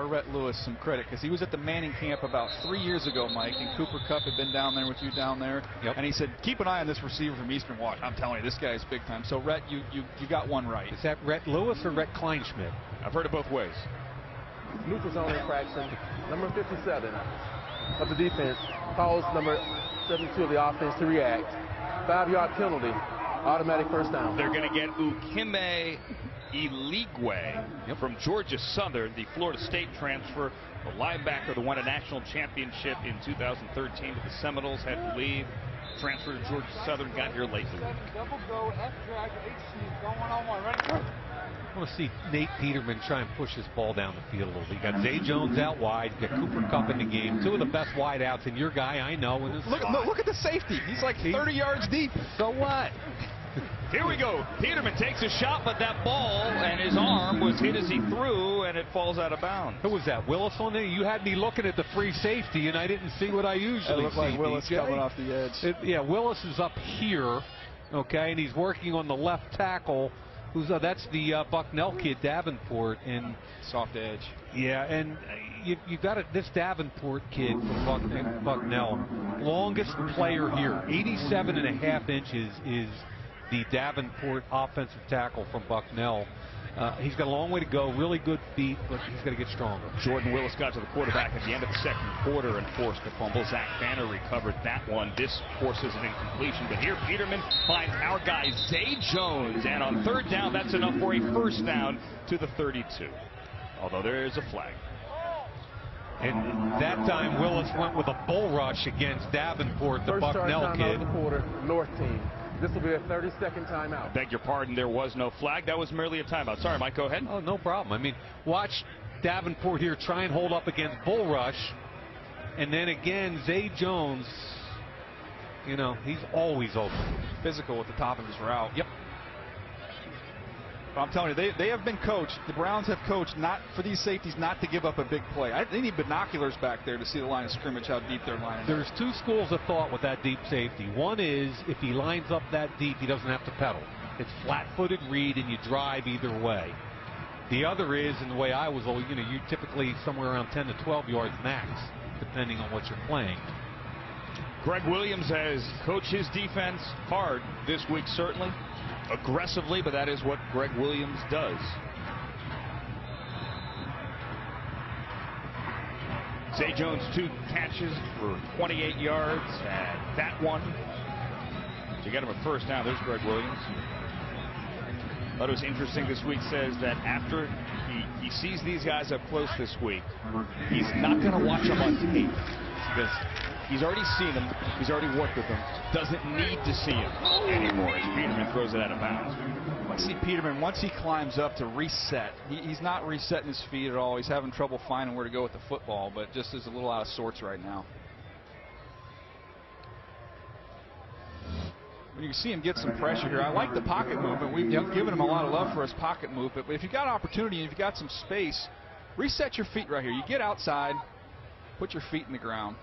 Rhett Lewis some credit because he was at the Manning camp about 3 years ago, Mike, and Cooper Kupp had been down there with you down there. Yep. And he said, keep an eye on this receiver from Eastern Washington. I'm telling you, this guy is big time. So, Rhett, you got one right. Is that Rhett Lewis or Rhett Kleinschmidt? I've heard it both ways. Neutral zone infraction, number 57 of the defense calls number 72 of the offense to react. 5-yard penalty Automatic first down. They're going to get Ukime Eligwe from Georgia Southern, the Florida State transfer, the linebacker that won a national championship in 2013 with the Seminoles, had to leave, transferred to Georgia Southern, got here late in the week. Double go, F drag, HC, going on 1, ready? I want to see Nate Peterman try and push his ball down the field a little bit. You got Zay Jones out wide, you got Cooper Kupp in the game, two of the best wideouts, and your guy I know in this Look at the safety. He's like 30 yards deep. So what? Here we go. Peterman takes a shot, but that ball and his arm was hit as he threw, and it falls out of bounds. Who was that? Willis on there? You had me looking at the free safety, and I didn't see what I usually see. It looked like Willis DJ. coming off the edge. Yeah, Willis is up here, okay, and he's working on the left tackle. That's the Bucknell kid, Davenport, and soft edge. Yeah, and you've got this Davenport kid from Bucknell, longest player here, 87.5 inches is the Davenport offensive tackle from Bucknell. He's got a long way to go, really good feet, but he's got to get stronger. Jordan Willis got to the quarterback at the end of the second quarter and forced a fumble. Zach Banner recovered that one. This forces an incompletion, but here Peterman finds our guy Zay Jones, and on third down, that's enough for a first down to the 32. Although there is a flag. And that time Willis went with a bull rush against Davenport, the Bucknell kid. First quarter, North team. This will be a 30-second timeout. I beg your pardon, there was no flag. That was merely a timeout. Sorry, Mike, go ahead. Oh, no problem. I mean, watch Davenport here try and hold up against bull rush. And then again, Zay Jones, you know, he's always open. Physical at the top of his route. Yep. But I'm telling you, they have been coached. The Browns have coached not for these safeties not to give up a big play. They need binoculars back there to see the line of scrimmage, how deep they're lining up. There's two schools of thought with that deep safety. One is if he lines up that deep, he doesn't have to pedal. It's flat-footed read, and you drive either way. The other is, and the way I was always, you're typically somewhere around 10 to 12 yards max, depending on what you're playing. Greg Williams has coached his defense hard this week, certainly. Aggressively, but that is what Greg Williams does. Zay Jones, 2 catches for 28 yards, and that one to get him a first down. There's Greg Williams. Thought it was interesting this week, says that after he sees these guys up close this week, he's not going to watch them on tape because he's already seen them. He's already worked with them. Doesn't need to see him anymore as Peterman throws it out of bounds. I see Peterman, once he climbs up to reset, he's not resetting his feet at all. He's having trouble finding where to go with the football, but just is a little out of sorts right now. When you see him get some pressure here, I like the pocket movement. We've given him a lot of love for his pocket movement, but if you've got opportunity and if you've got some space, reset your feet right here. You get outside, put your feet in the ground.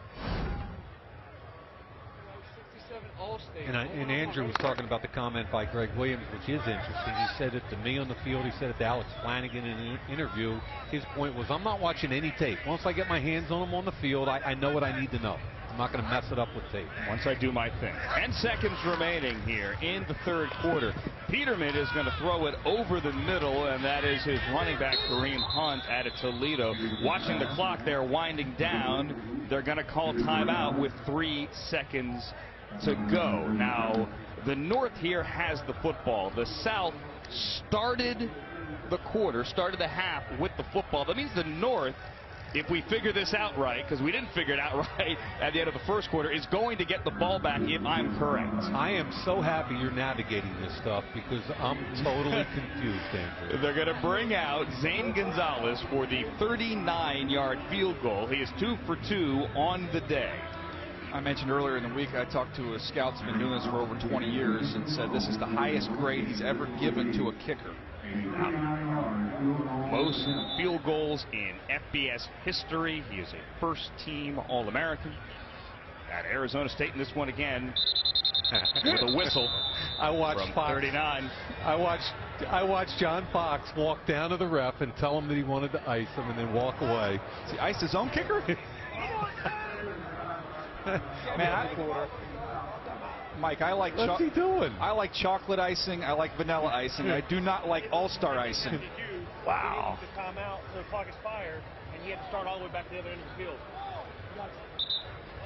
And Andrew was talking about the comment by Greg Williams, which is interesting. He said it to me on the field. He said it to Alex Flanagan in an interview. His point was, I'm not watching any tape. Once I get my hands on him on the field, I know what I need to know. I'm not going to mess it up with tape. Once I do my thing. 10 seconds remaining here in the third quarter. Peterman is going to throw it over the middle, and that is his running back, Kareem Hunt, out of Toledo. Watching the clock there winding down, they're going to call timeout with 3 seconds to go. Now, the North here has the football. The South started the half with the football. That means the North, if we figure this out right, because we didn't figure it out right at the end of the first quarter, is going to get the ball back if I'm correct. I am so happy you're navigating this stuff because I'm totally confused, Andrew. They're going to bring out Zane Gonzalez for the 39-yard field goal. He is 2 for 2 on the day. I mentioned earlier in the week I talked to a scout who's been doing this for over 20 years and said this is the highest grade he's ever given to a kicker. Most field goals in FBS history. He is a first-team All-American at Arizona State, and this one again with a whistle. I watched from Fox. 39. I watched John Fox walk down to the ref and tell him that he wanted to ice him, and then walk away. Does he ice his own kicker? Man, Mike, I like. What's he doing? I like chocolate icing. I like vanilla icing. I do not like all-star icing. Wow. The timeout, so the clock expired, and he had to start all the way back to the other end of the field.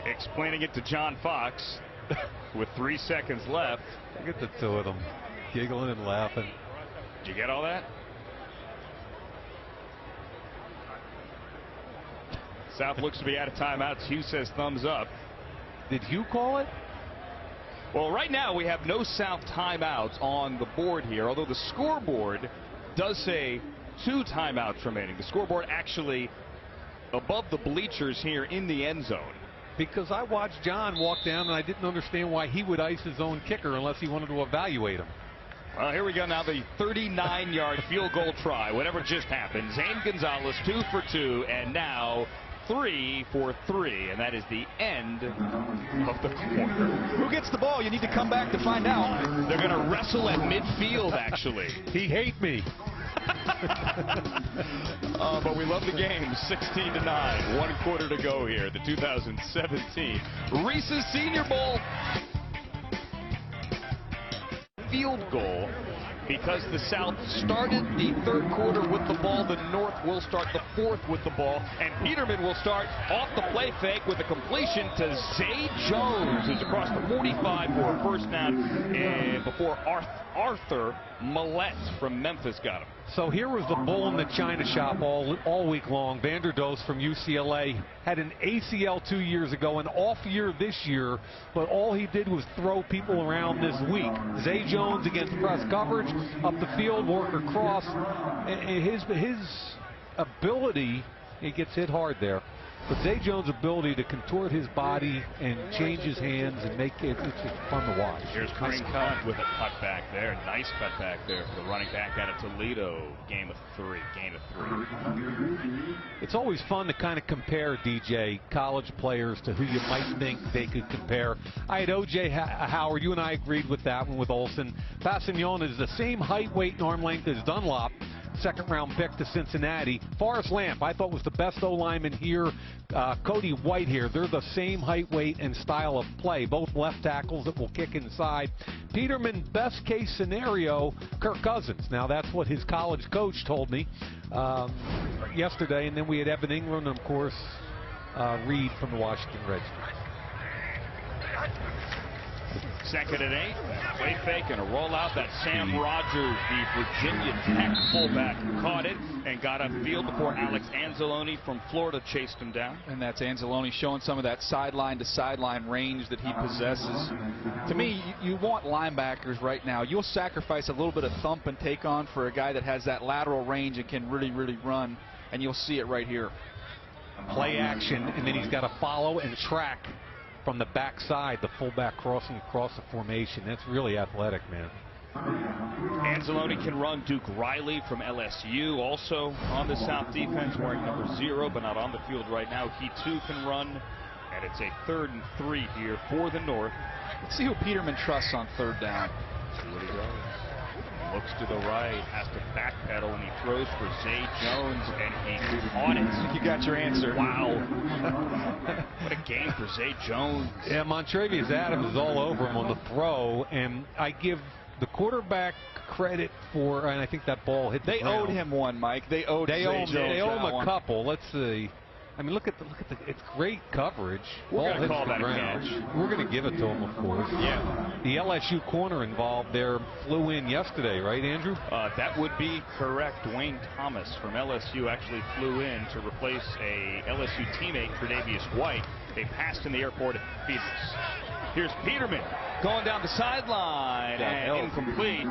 Explaining it to John Fox. with 3 seconds left. Look at the two of them giggling and laughing. Did you get all that? South looks to be out of timeouts. Hugh says thumbs up. Did Hugh call it? Well, right now we have no South timeouts on the board here, although the scoreboard does say 2 timeouts remaining. The scoreboard actually above the bleachers here in the end zone. Because I watched John walk down and I didn't understand why he would ice his own kicker unless he wanted to evaluate him. Well, here we go now, the 39-yard field goal try. Whatever just happened. Zane Gonzalez 2 for 2, and now 3 for 3, and that is the end of the quarter. Who gets the ball? You need to come back to find out. They're going to wrestle at midfield, actually. He hate me. But we love the game. 16-9, 1 quarter to go here. The 2017 Reeses Senior Bowl. Field goal, because the South started the 3rd quarter with the ball. The North will start the 4th with the ball, and Peterman will start off the play fake with a completion to Zay Jones, who's across the 45 for a first down, and before Arthur Millette from Memphis got him. So here was the bull in the china shop all week long. Vanderdoes from UCLA had an ACL 2 years ago, an off year this year, but all he did was throw people around this week. Zay Jones against press coverage, up the field, work across. His ability, he gets hit hard there. But Zay Jones' ability to contort his body and change his hands and make it's just fun to watch. Here's Kareem Hunt with a cutback there. Nice cutback there for the running back out of Toledo. Gain of 3. It's always fun to kind of compare, DJ, college players to who you might think they could compare. I had O.J. Howard. You and I agreed with that one with Olsen. Passignon is the same height, weight, and arm length as Dunlop. 2nd-round pick to Cincinnati. Forrest Lamp, I thought, was the best O-lineman here. Cody White here. They're the same height, weight, and style of play. Both left tackles that will kick inside. Peterman, best case scenario, Kirk Cousins. Now, that's what his college coach told me yesterday. And then we had Evan Ingram and, of course, Reed from the Washington Redskins. 2nd and 8. Play fake and a rollout. That Sam Rogers, the Virginia Tech fullback, caught it and got upfield before Alex Anzalone from Florida chased him down. And that's Anzalone showing some of that sideline-to-sideline range that he possesses. To me, you want linebackers right now. You'll sacrifice a little bit of thump and take on for a guy that has that lateral range and can really, really run, and you'll see it right here. Play action, and then he's got to follow and track from the backside, the fullback crossing across the formation. That's really athletic, man. Anzalone can run. Duke Riley from LSU also on the South defense, wearing number 0, but not on the field right now. He too can run, and it's a 3rd and 3 here for the North. Let's see who Peterman trusts on 3rd down. See what he does. Looks to the right, has to backpedal, and he throws for Zay Jones, and he caught it. I think you got your answer. Wow. What a game for Zay Jones. Yeah, Montrevious Adams is all over him on the throw, and I give the quarterback credit for, and I think that ball hit the ground. They owed him one, Mike. They owed Zay Jones. They owe him a couple. Let's see. I mean, look at the it's great coverage. We're going to call that a catch. We're going to give it to him, of course. Yeah. The LSU corner involved there flew in yesterday, right, Andrew? That would be correct. Dwayne Thomas from LSU actually flew in to replace a LSU teammate, Tre'Davious White. They passed in the airport at Phoenix. Here's Peterman going down the sideline, and incomplete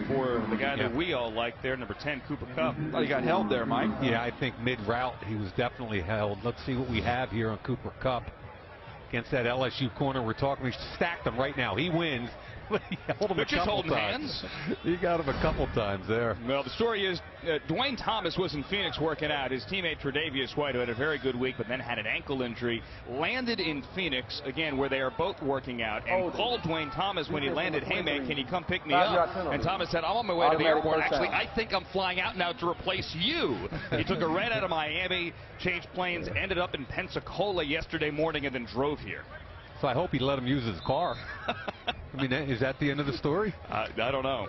for the guy that we all like there, number 10, Cooper Kupp. Oh, he got held there, Mike. Yeah, I think mid-route he was definitely held. Let's see what we have here on Cooper Kupp against that LSU corner we're talking. We stacked him right now. He wins. He held him a couple times. He got him a couple times there. Well, the story is Dwayne Thomas was in Phoenix working out. His teammate Tre'Davious White, who had a very good week but then had an ankle injury, landed in Phoenix, again, where they are both working out, and called Dwayne Thomas when he landed, "Hey, man, can you come pick me up?" And Thomas said, "I'm on my way to the airport. Actually, I think I'm flying out now to replace you." He took a ride out of Miami, changed planes, ended up in Pensacola yesterday morning, and then drove here. So I hope he let him use his car. I mean, is that the end of the story? I don't know.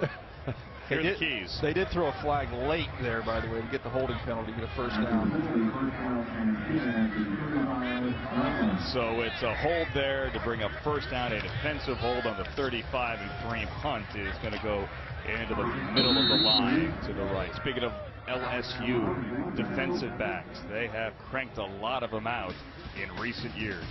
Here are the keys. They did throw a flag late there, by the way, to get the holding penalty, get a first down. So it's a hold there to bring up first down. A defensive hold on the 35, and Kareem Hunt is going to go into the middle of the line to the right. Speaking of LSU defensive backs, they have cranked a lot of them out in recent years.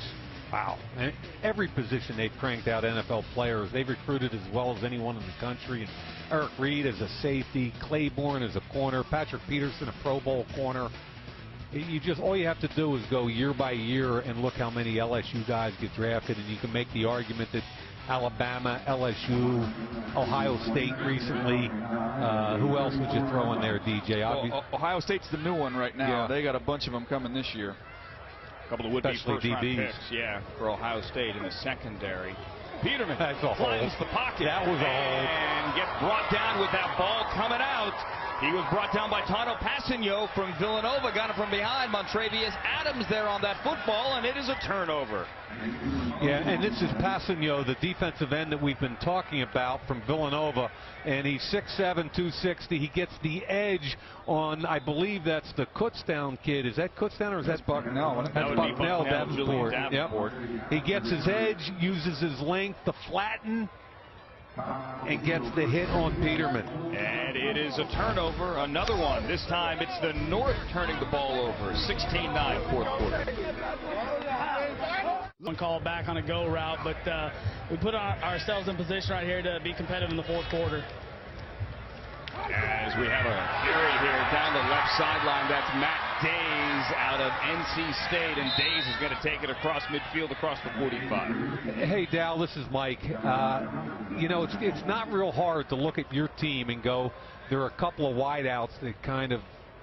Wow. And every position they've cranked out NFL players. They've recruited as well as anyone in the country. And Eric Reed as a safety, Claiborne as a corner, Patrick Peterson a Pro Bowl corner. All you have to do is go year by year and look how many LSU guys get drafted, and you can make the argument that Alabama, LSU, Ohio State recently. Who else would you throw in there, DJ? Well, Ohio State's the new one right now. Yeah. They got a bunch of them coming this year. A couple of would-be first-round DBs. picks, yeah, for Ohio State in the secondary. Peterman finds the pocket. That was a hold. And gets brought down with that ball coming out. He was brought down by Tano Passigno from Villanova. Got it from behind. Montrevious Adams there on that football, and it is a turnover. Yeah, and this is Passigno, the defensive end that we've been talking about from Villanova. And he's 6'7", 260. He gets the edge on, I believe that's the Kutztown kid. Is that Kutztown or is that Bucknell? That's Bucknell, Davenport. Davenport. Yep. He gets his edge, uses his length to flatten, and gets the hit on Peterman. And it is a turnover, another one. This time it's the North turning the ball over. 16-9, fourth quarter. One call back on a go route, but we put ourselves in position right here to be competitive in the fourth quarter. As we have a carry here down the left sideline, that's Matt Days out of NC State, and Days is going to take it across midfield, across the 45. Hey, Dal, this is Mike. It's not real hard to look at your team and go, there are a couple of wideouts that kind of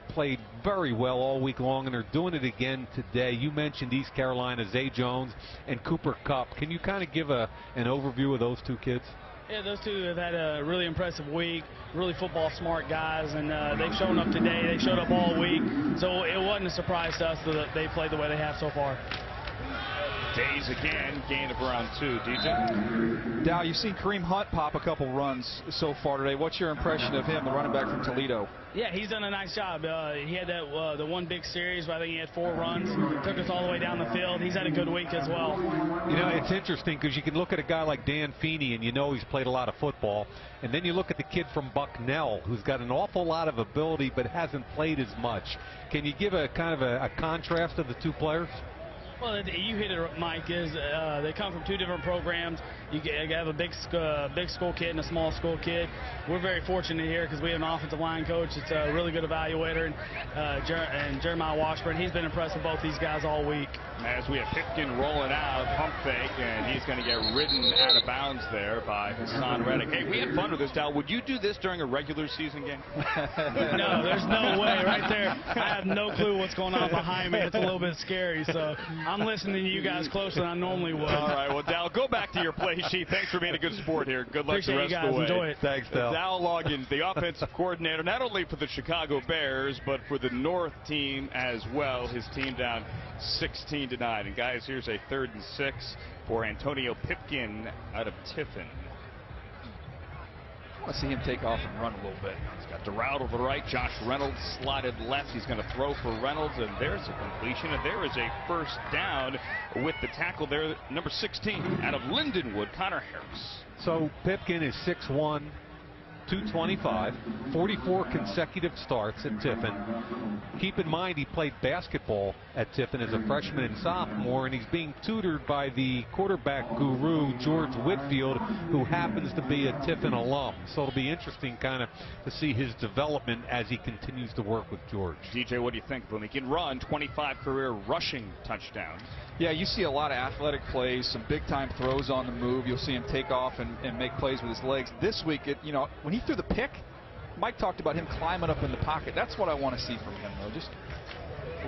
played very well all week long, and they're doing it again today. You mentioned East Carolina, Zay Jones and Cooper Kupp. Can you kind of give an overview of those two kids? Yeah, those two have had a really impressive week, really football smart guys, and they've shown up today. They showed up all week, so it wasn't a surprise to us that they played the way they have so far. Days again, gain of around 2. DJ? Dow, you've seen Kareem Hunt pop a couple runs so far today. What's your impression of him, the running back from Toledo? Yeah, he's done a nice job. He had the one big series where I think he had 4 runs, took us all the way down the field. He's had a good week as well. It's interesting because you can look at a guy like Dan Feeney and he's played a lot of football, and then you look at the kid from Bucknell who's got an awful lot of ability but hasn't played as much. Can you give a kind of a contrast of the two players? Well, you hit it, Mike. They come from 2 different programs. You have a big school kid and a small school kid. We're very fortunate here because we have an offensive line coach. It's a really good evaluator, and Jeremiah Washburn. He's been impressed with both these guys all week. As we have Pipkin rolling out, pump fake, and he's going to get ridden out of bounds there by Hassan Reddick. Hey, we had fun with this, Dal. Would you do this during a regular season game? No, there's no way. Right there, I have no clue what's going on behind me. It's a little bit scary, so I'm listening to you guys closer than I normally would. All right, well, Dal, go back to your play sheet. Thanks for being a good sport here. Good luck Appreciate the rest you guys. of the way. Enjoy it. Thanks, Dal. Dal Loggins, the offensive coordinator, not only for the Chicago Bears, but for the North team as well. His team down 16-9. And guys, here's a 3rd and 6 for Antonio Pipkin out of Tiffin. I want to see him take off and run a little bit. He's got DeRoute over the right. Josh Reynolds slotted left. He's going to throw for Reynolds, and there's a completion. And there is a first down with the tackle there, number 16 out of Lindenwood, Connor Harris. So Pipkin is 6'1", 225, 44 consecutive starts at Tiffin. Keep in mind he played basketball at Tiffin as a freshman and sophomore, and he's being tutored by the quarterback guru George Whitfield, who happens to be a Tiffin alum. So it'll be interesting kind of to see his development as he continues to work with George. DJ, what do you think of him? He can run 25 career rushing touchdowns. Yeah, you see a lot of athletic plays, some big-time throws on the move. You'll see him take off and make plays with his legs. This week, when he threw the pick, Mike talked about him climbing up in the pocket. That's what I want to see from him, though. Just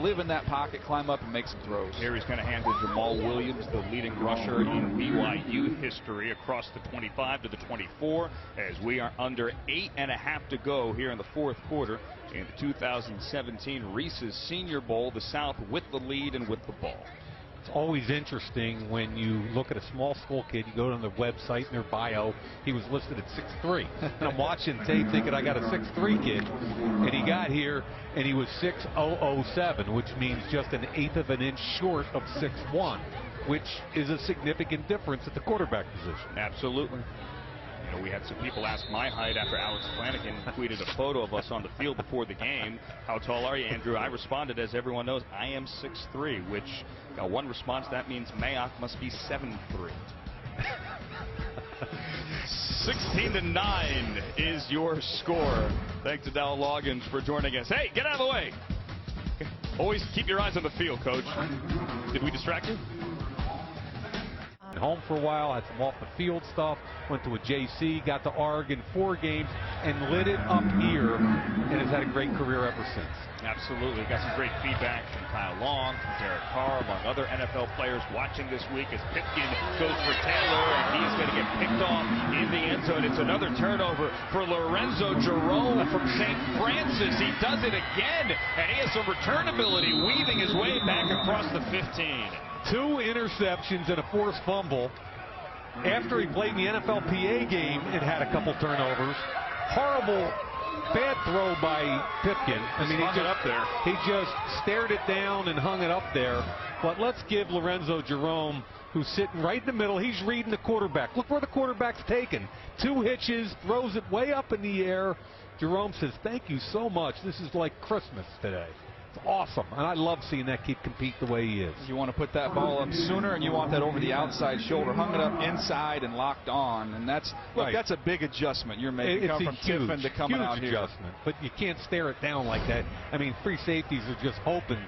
live in that pocket, climb up, and make some throws. Here he's going to hand to Jamal Williams, the leading rusher in BYU history, across the 25 to the 24, as we are under 8.5 to go here in the fourth quarter in the 2017 Reeses Senior Bowl. The South with the lead and with the ball. It's always interesting when you look at a small school kid, you go to the website in their bio, he was listed at 6'3". And I'm watching tape thinking I got a 6'3" kid, and he got here and he was 6'007", which means just an eighth of an inch short of 6'1", which is a significant difference at the quarterback position. Absolutely. You know, we had some people ask my height after Alex Flanagan tweeted a photo of us on the field before the game. How tall are you, Andrew? I responded, as everyone knows, I am 6'3", which got one response. That means Mayock must be 7'3". 16-9 is your score. Thanks to Dal Loggins for joining us. Hey, get out of the way. Always keep your eyes on the field, Coach. Did we distract you? Home for a while, had some off the field stuff, went to a JC, got to Oregon 4 games, and lit it up here, and has had a great career ever since. Absolutely. Got some great feedback from Kyle Long, from Derek Carr, among other NFL players watching this week as Pipkin goes for Taylor, and he's going to get picked off in the end zone. It's another turnover for Lorenzo Jerome from St. Francis. He does it again, and he has some return ability, weaving his way back across the 15. 2 interceptions and a forced fumble. After he played in the NFLPA game and had a couple turnovers. Horrible, bad throw by Pipkin. I mean, he just stared it down and hung it up there. But let's give Lorenzo Jerome, who's sitting right in the middle, he's reading the quarterback. Look where the quarterback's taken. 2 hitches, throws it way up in the air. Jerome says, thank you so much. This is like Christmas today. It's awesome, and I love seeing that kid compete the way he is. You want to put that ball up sooner, and you want that over the outside shoulder. Hung it up inside and locked on, and that's that's a big adjustment you're making. It's come from Tiffin to coming out here. Adjustment, but you can't stare it down like that. I mean, free safeties are just hoping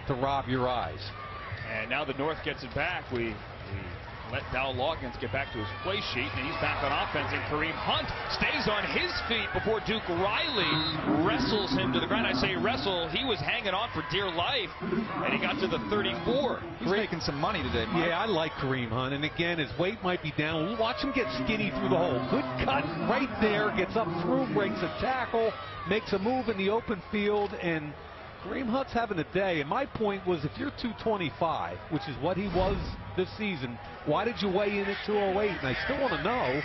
to rob your eyes. And now the North gets it back. We let Dal Loggins get back to his play sheet, and he's back on offense, and Kareem Hunt stays on his feet before Duke Riley wrestles him to the ground. I say wrestle, he was hanging on for dear life, and he got to the 34. He's making some money today, Mike. Yeah, I like Kareem Hunt, and again, his weight might be down. Watch him get skinny through the hole. Good cut right there, gets up through, breaks a tackle, makes a move in the open field, and Kareem Hunt's having a day. And my point was, if you're 225, which is what he was this season, why did you weigh in at 208? And I still want to know,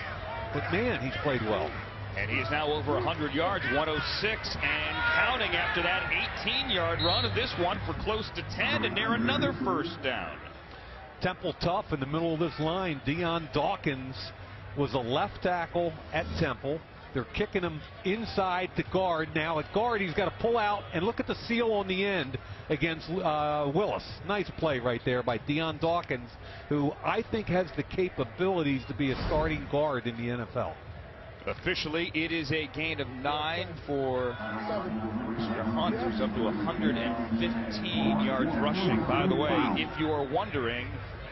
but man, he's played well. And he's now over 100 yards, 106, and counting after that 18-yard run of this one for close to 10, and near another first down. Temple tough in the middle of this line. Deion Dawkins was a left tackle at Temple. They're kicking him inside to guard. Now at guard, he's got to pull out, and look at the seal on the end against Willis. Nice play right there by Deion Dawkins, who I think has the capabilities to be a starting guard in the NFL. Officially, it is a gain of 9 for Mr. Hunt, who's up to 115 yards rushing. By the way, if you are wondering,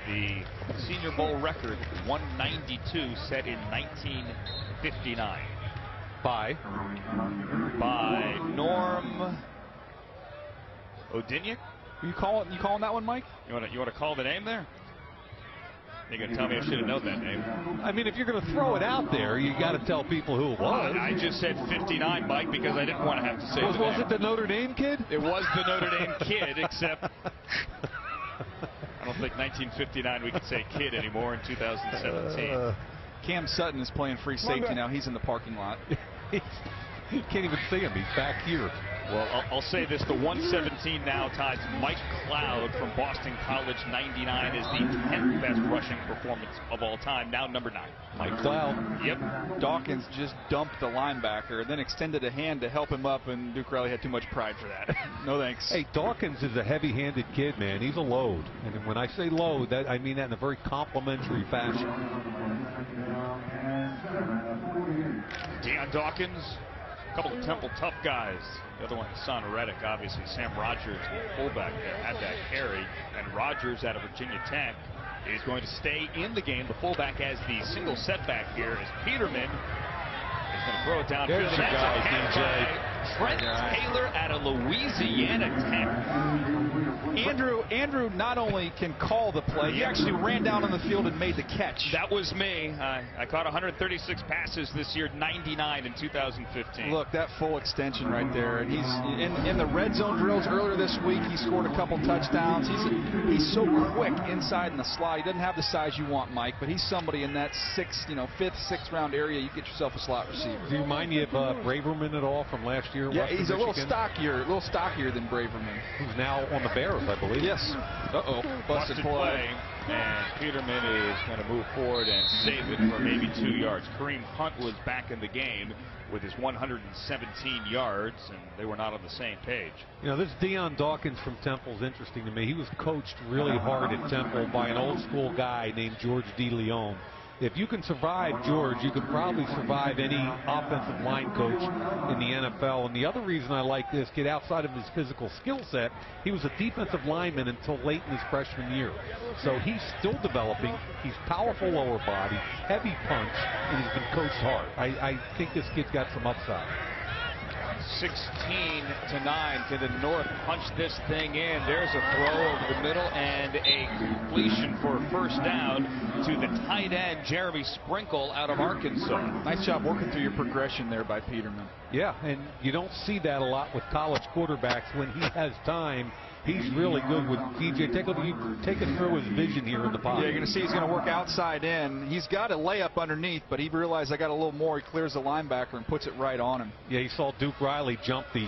the Senior Bowl record, 192, set in 1959. By Norm Odiniak. You calling that one, Mike? You want to call the name there? You're going to tell me I should have known that name. I mean, if you're going to throw it out there, you got to tell people who it was. I just said 59, Mike, because I didn't want to have to say was it the Notre Dame kid? It was the Notre Dame kid, except I don't think 1959 we could say kid anymore in 2017. Cam Sutton is playing free safety now. He's in the parking lot. You can't even see him. He's back here. Well, I'll say this. The 117 now ties Mike Cloud from Boston College, 99, is the 10th best rushing performance of all time. Now number 9. Mike Cloud. Yep. Dawkins just dumped the linebacker, then extended a hand to help him up, and Duke Riley had too much pride for that. No thanks. Hey, Dawkins is a heavy-handed kid, man. He's a load. And when I say load, I mean that in a very complimentary fashion. Deion Dawkins, a couple of Temple tough guys. The other one, Hassan Reddick, obviously. Sam Rogers, fullback there, had that carry. And Rogers out of Virginia Tech is going to stay in the game. The fullback has the single setback here as Peterman is going to throw it down. There's your guy, DJ. Trent Taylor out of Louisiana Tech. Andrew not only can call the play, he actually ran down on the field and made the catch. That was me. I caught 136 passes this year, 99 in 2015. Look, that full extension right there. And he's in the red zone drills earlier this week. He scored a couple touchdowns. He's so quick inside in the slot. He doesn't have the size you want, Mike, but he's somebody in that fifth, sixth round area. You get yourself a slot receiver. Do you mind you of Braverman at all from last year? Yeah, he's a little stockier than Braverman. Who's now on the Bears, I believe. Yes. Busted play. And Peterman is going to move forward and save it for maybe 2 yards. Kareem Hunt was back in the game with his 117 yards, and they were not on the same page. You know, this Deion Dawkins from Temple is interesting to me. He was coached really hard at Temple by an old school guy named George DeLeon. If you can survive George, you can probably survive any offensive line coach in the NFL. And the other reason I like this kid, outside of his physical skill set, he was a defensive lineman until late in his freshman year. So he's still developing. He's powerful lower body, heavy punch, and he's been coached hard. I think this kid's got some upside. 16-9 to the North punch this thing in. There's a throw over the middle and a completion for a first down to the tight end Jeremy Sprinkle out of Arkansas. Nice job working through your progression there by Peterman. Yeah, and you don't see that a lot with college quarterbacks. When he has time, he's really good with DJ. Take us through his vision here in the pocket. Yeah, you're going to see he's going to work outside in. He's got a layup underneath, but he realized I got a little more. He clears the linebacker and puts it right on him. Yeah, he saw Duke Riley jump the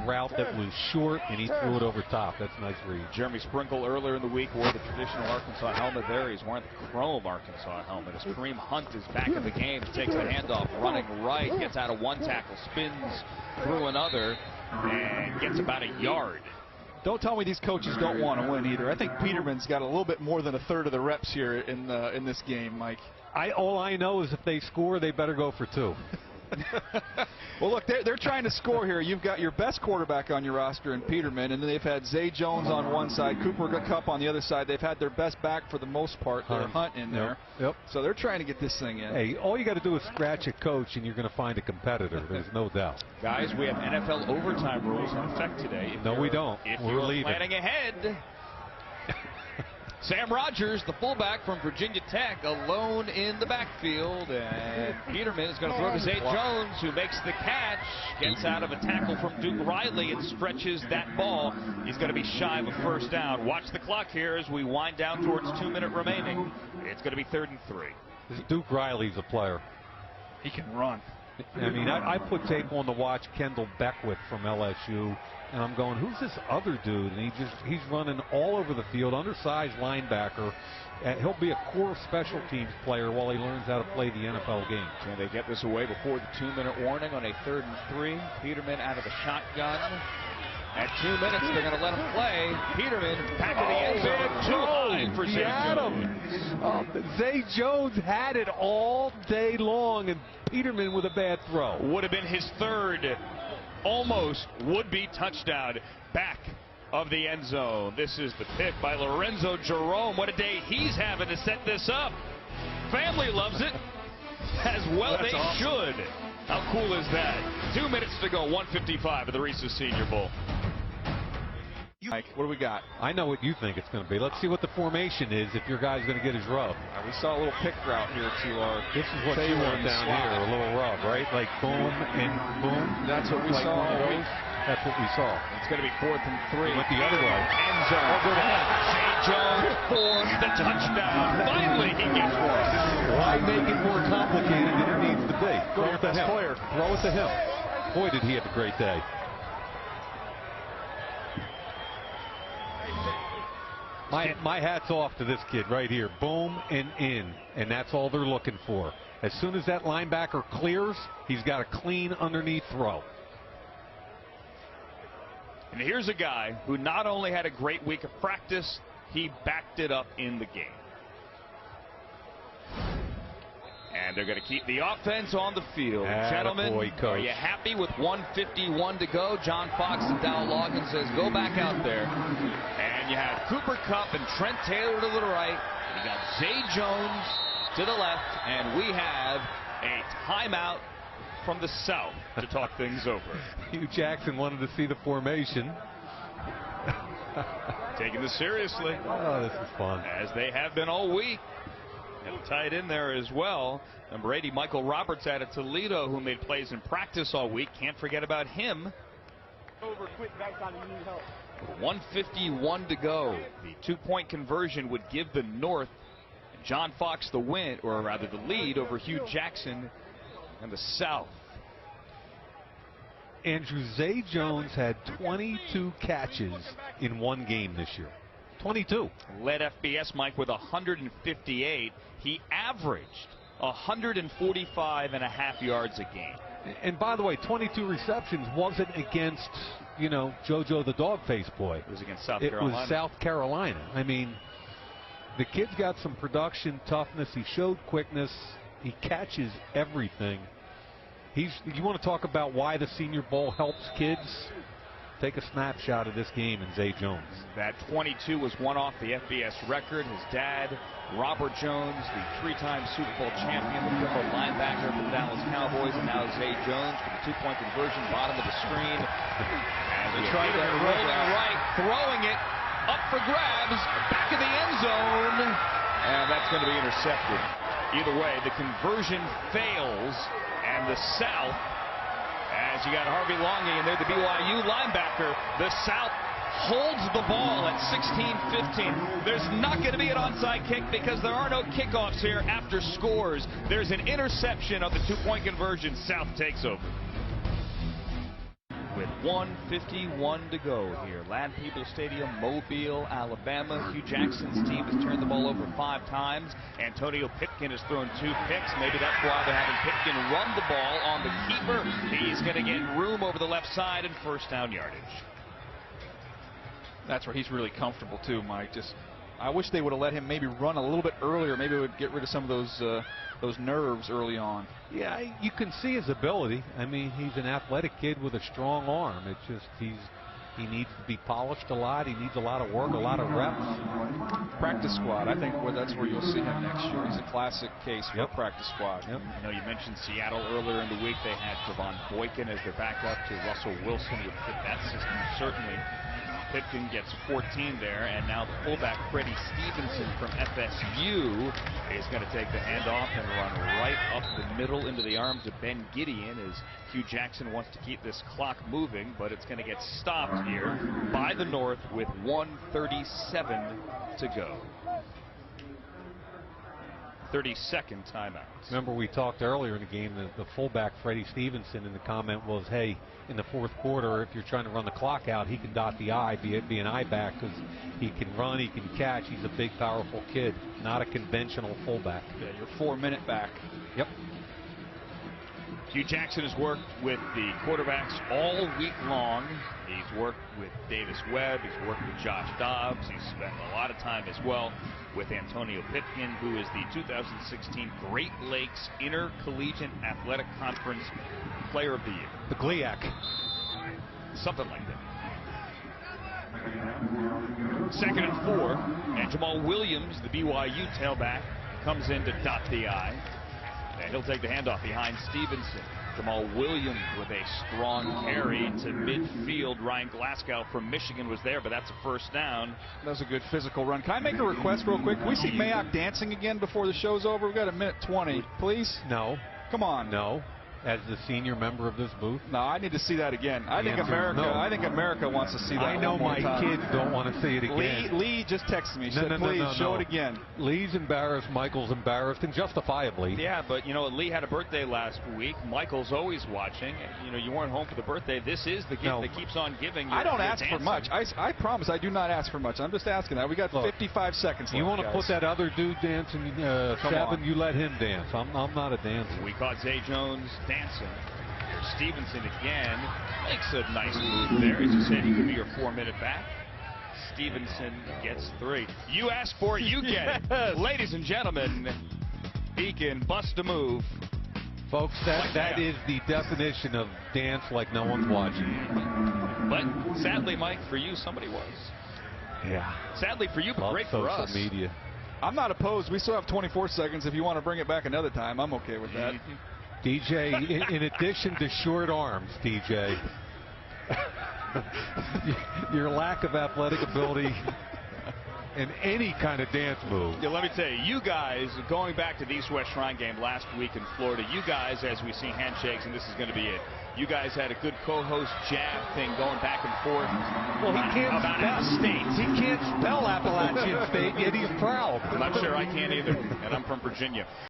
route that was short, and he threw it over top. That's a nice read. Jeremy Sprinkle earlier in the week wore the traditional Arkansas helmet there. He's wearing the chrome Arkansas helmet. As Kareem Hunt is back in the game, takes the handoff, running right, gets out of one tackle, spins through another, and gets about a yard. Don't tell me these coaches don't want to win either. I think Peterman's got a little bit more than a third of the reps here in this game, Mike. All I know is if they score, they better go for 2. Well, look, they're trying to score here. You've got your best quarterback on your roster in Peterman, and then they've had Zay Jones on one side, Cooper Kupp on the other side. They've had their best back for the most part, their Hunt in there. Yep. So they're trying to get this thing in. Hey, all you got to do is scratch a coach, and you're going to find a competitor. There's no doubt. Guys, we have NFL overtime rules in effect today. No, we don't. If We're you're leaving. Planning ahead. Sam Rogers, the fullback from Virginia Tech, alone in the backfield, and Peterman is going to throw to Zay Jones, who makes the catch, gets out of a tackle from Duke Riley and stretches that ball. He's going to be shy of a first down. Watch the clock here as we wind down towards 2 minutes remaining. It's going to be 3rd and 3. This Duke Riley's a player. He can run. I mean, I put tape on to watch Kendall Beckwith from LSU, and I'm going, who's this other dude? And he's running all over the field, undersized linebacker. And he'll be a core special teams player while he learns how to play the NFL game. Can they get this away before the 2-minute warning on a 3rd and 3? Peterman out of the shotgun. At 2 minutes, they're going to let him play. Peterman back in the end zone. Too high for Zay Jones. Zay Jones had it all day long, and Peterman with a bad throw. Would have been his 3rd, almost would-be touchdown back of the end zone. This is the pick by Lorenzo Jerome. What a day he's having to set this up. Family loves it, as well they should. How cool is that? 2 minutes to go, 1:55 of the Reeses Senior Bowl. Mike, what do we got? I know what you think it's going to be. Let's see what the formation is if your guy's going to get his rub. We saw a little pick route here to our. This is what you want down here, a little rub, right? Like boom and boom. That's what we like saw. That's what we saw. It's going to be 4th and 3. Went the other way. End zone. Zay Jones for the touchdown. Finally, he gets one. Why make it more complicated than it needs to be? Throw it to him. Throw it to him. Boy, did he have a great day. My hat's off to this kid right here. Boom and in. And that's all they're looking for. As soon as that linebacker clears, he's got a clean underneath throw. And here's a guy who not only had a great week of practice, he backed it up in the game. And they're going to keep the offense on the field. Gentlemen, are you happy with 1:51 to go? John Fox and Dow Loggins says go back out there. And you have Cooper Kupp and Trent Taylor to the right. You got Zay Jones to the left. And we have a timeout from the south to talk things over. Hugh Jackson wanted to see the formation. Taking this seriously. Oh, this is fun. As they have been all week. And tied in there as well. Number 80, Michael Roberts out of Toledo, who made plays in practice all week. Can't forget about him. Over quick backside if you need help. 1:51 to go. The two-point conversion would give the North John Fox the win, or rather the lead over Hugh Jackson and the South. Andrew, Zay Jones had 22 catches in one game this year. 22. Led FBS, Mike, with 158. He averaged 145.5 yards a game. And by the way, 22 receptions wasn't against, you know, JoJo the dog-faced boy. It was against South Carolina. It was South Carolina. I mean, the kid's got some production, toughness. He showed quickness. He catches everything. You want to talk about why the Senior Bowl helps kids? Take a snapshot of this game in Zay Jones. That 22 was one off the FBS record. His dad, Robert Jones, the three-time Super Bowl champion, the former linebacker for the Dallas Cowboys, and now Zay Jones for the two-point conversion, bottom of the screen. As they try to roll right, throwing it up for grabs, back of the end zone, and that's going to be intercepted. Either way, the conversion fails, and the South, as you got Harvey Longy and they're the BYU linebacker, the South holds the ball at 16-15. There's not going to be an onside kick because there are no kickoffs here after scores. There's an interception of the two-point conversion. South takes over. With 1:51 to go here. Land People Stadium, Mobile, Alabama. Hugh Jackson's team has turned the ball over 5 times. Antonio Pipkin has thrown 2 picks. Maybe that's why they're having Pipkin run the ball on the keeper. He's going to get room over the left side and first down yardage. That's where he's really comfortable too, Mike. I wish they would have let him maybe run a little bit earlier. Maybe it would get rid of some of those nerves early on. Yeah, you can see his ability. I mean, he's an athletic kid with a strong arm. It's just he needs to be polished a lot. He needs a lot of work, a lot of reps. Practice squad. I think that's where you'll see him next year. He's a classic case for a practice squad. Yep. I know you mentioned Seattle earlier in the week. They had Javon Boykin as their backup to Russell Wilson, would fit that system certainly. Pipkin gets 14 there, and now the fullback Freddie Stevenson from FSU is going to take the handoff and run right up the middle into the arms of Ben Gideon as Hugh Jackson wants to keep this clock moving, but it's going to get stopped here by the North with 1:37 to go. 30-second timeout. Remember, we talked earlier in the game that the fullback Freddie Stevenson, and the comment was, hey, in the fourth quarter, if you're trying to run the clock out, he can dot the I, be an I back, because he can run, he can catch. He's a big, powerful kid, not a conventional fullback. Yeah, your 4-minute back. Yep. Hugh Jackson has worked with the quarterbacks all week long. He's worked with Davis Webb. He's worked with Josh Dobbs. He's spent a lot of time as well with Antonio Pipkin, who is the 2016 Great Lakes Intercollegiate Athletic Conference Player of the Year. The GLIAC. Something like that. 2nd and 4. And Jamal Williams, the BYU tailback, comes in to dot the I. And he'll take the handoff behind Stevenson. Jamal Williams with a strong carry to midfield. Ryan Glasgow from Michigan was there, but that's a first down. That was a good physical run. Can I make a request real quick? Can we see Mayock dancing again before the show's over? We've got 1:20, please. No. Come on. No. As the senior member of this booth? No, I need to see that again. I think America wants to see that. I know one more my time. kids don't want to see it again. Lee just texted me. She said, please show it again. Lee's embarrassed. Michael's embarrassed, and justifiably. Yeah, but, you know, Lee had a birthday last week. Michael's always watching. You know, you weren't home for the birthday. This is the gift that keeps on giving. I don't ask for much. I promise I do not ask for much. I'm just asking that. We got 55 seconds left, You want to put that other dude dancing, Seven, you let him dance. I'm not a dancer. We caught Zay Jones dancing. Stevenson again makes a nice move there. As you said, he could be your 4-minute back. Stevenson gets 3. You ask for it, you get it. Ladies and gentlemen, he can bust a move. Folks, that is the definition of dance like no one's watching. But sadly, Mike, for you, somebody was. Yeah. Sadly for you, but great for us. Social media. I'm not opposed. We still have 24 seconds. If you want to bring it back another time, I'm okay with that. DJ, in addition to short arms, DJ, your lack of athletic ability in any kind of dance move. Yeah, let me tell you, you guys, going back to the East-West Shrine game last week in Florida, you guys, as we see handshakes, and this is going to be it, you guys had a good co-host jab thing going back and forth. Well, he can't about State. He can't spell Appalachian State, yet he's proud. I'm not sure I can either, and I'm from Virginia.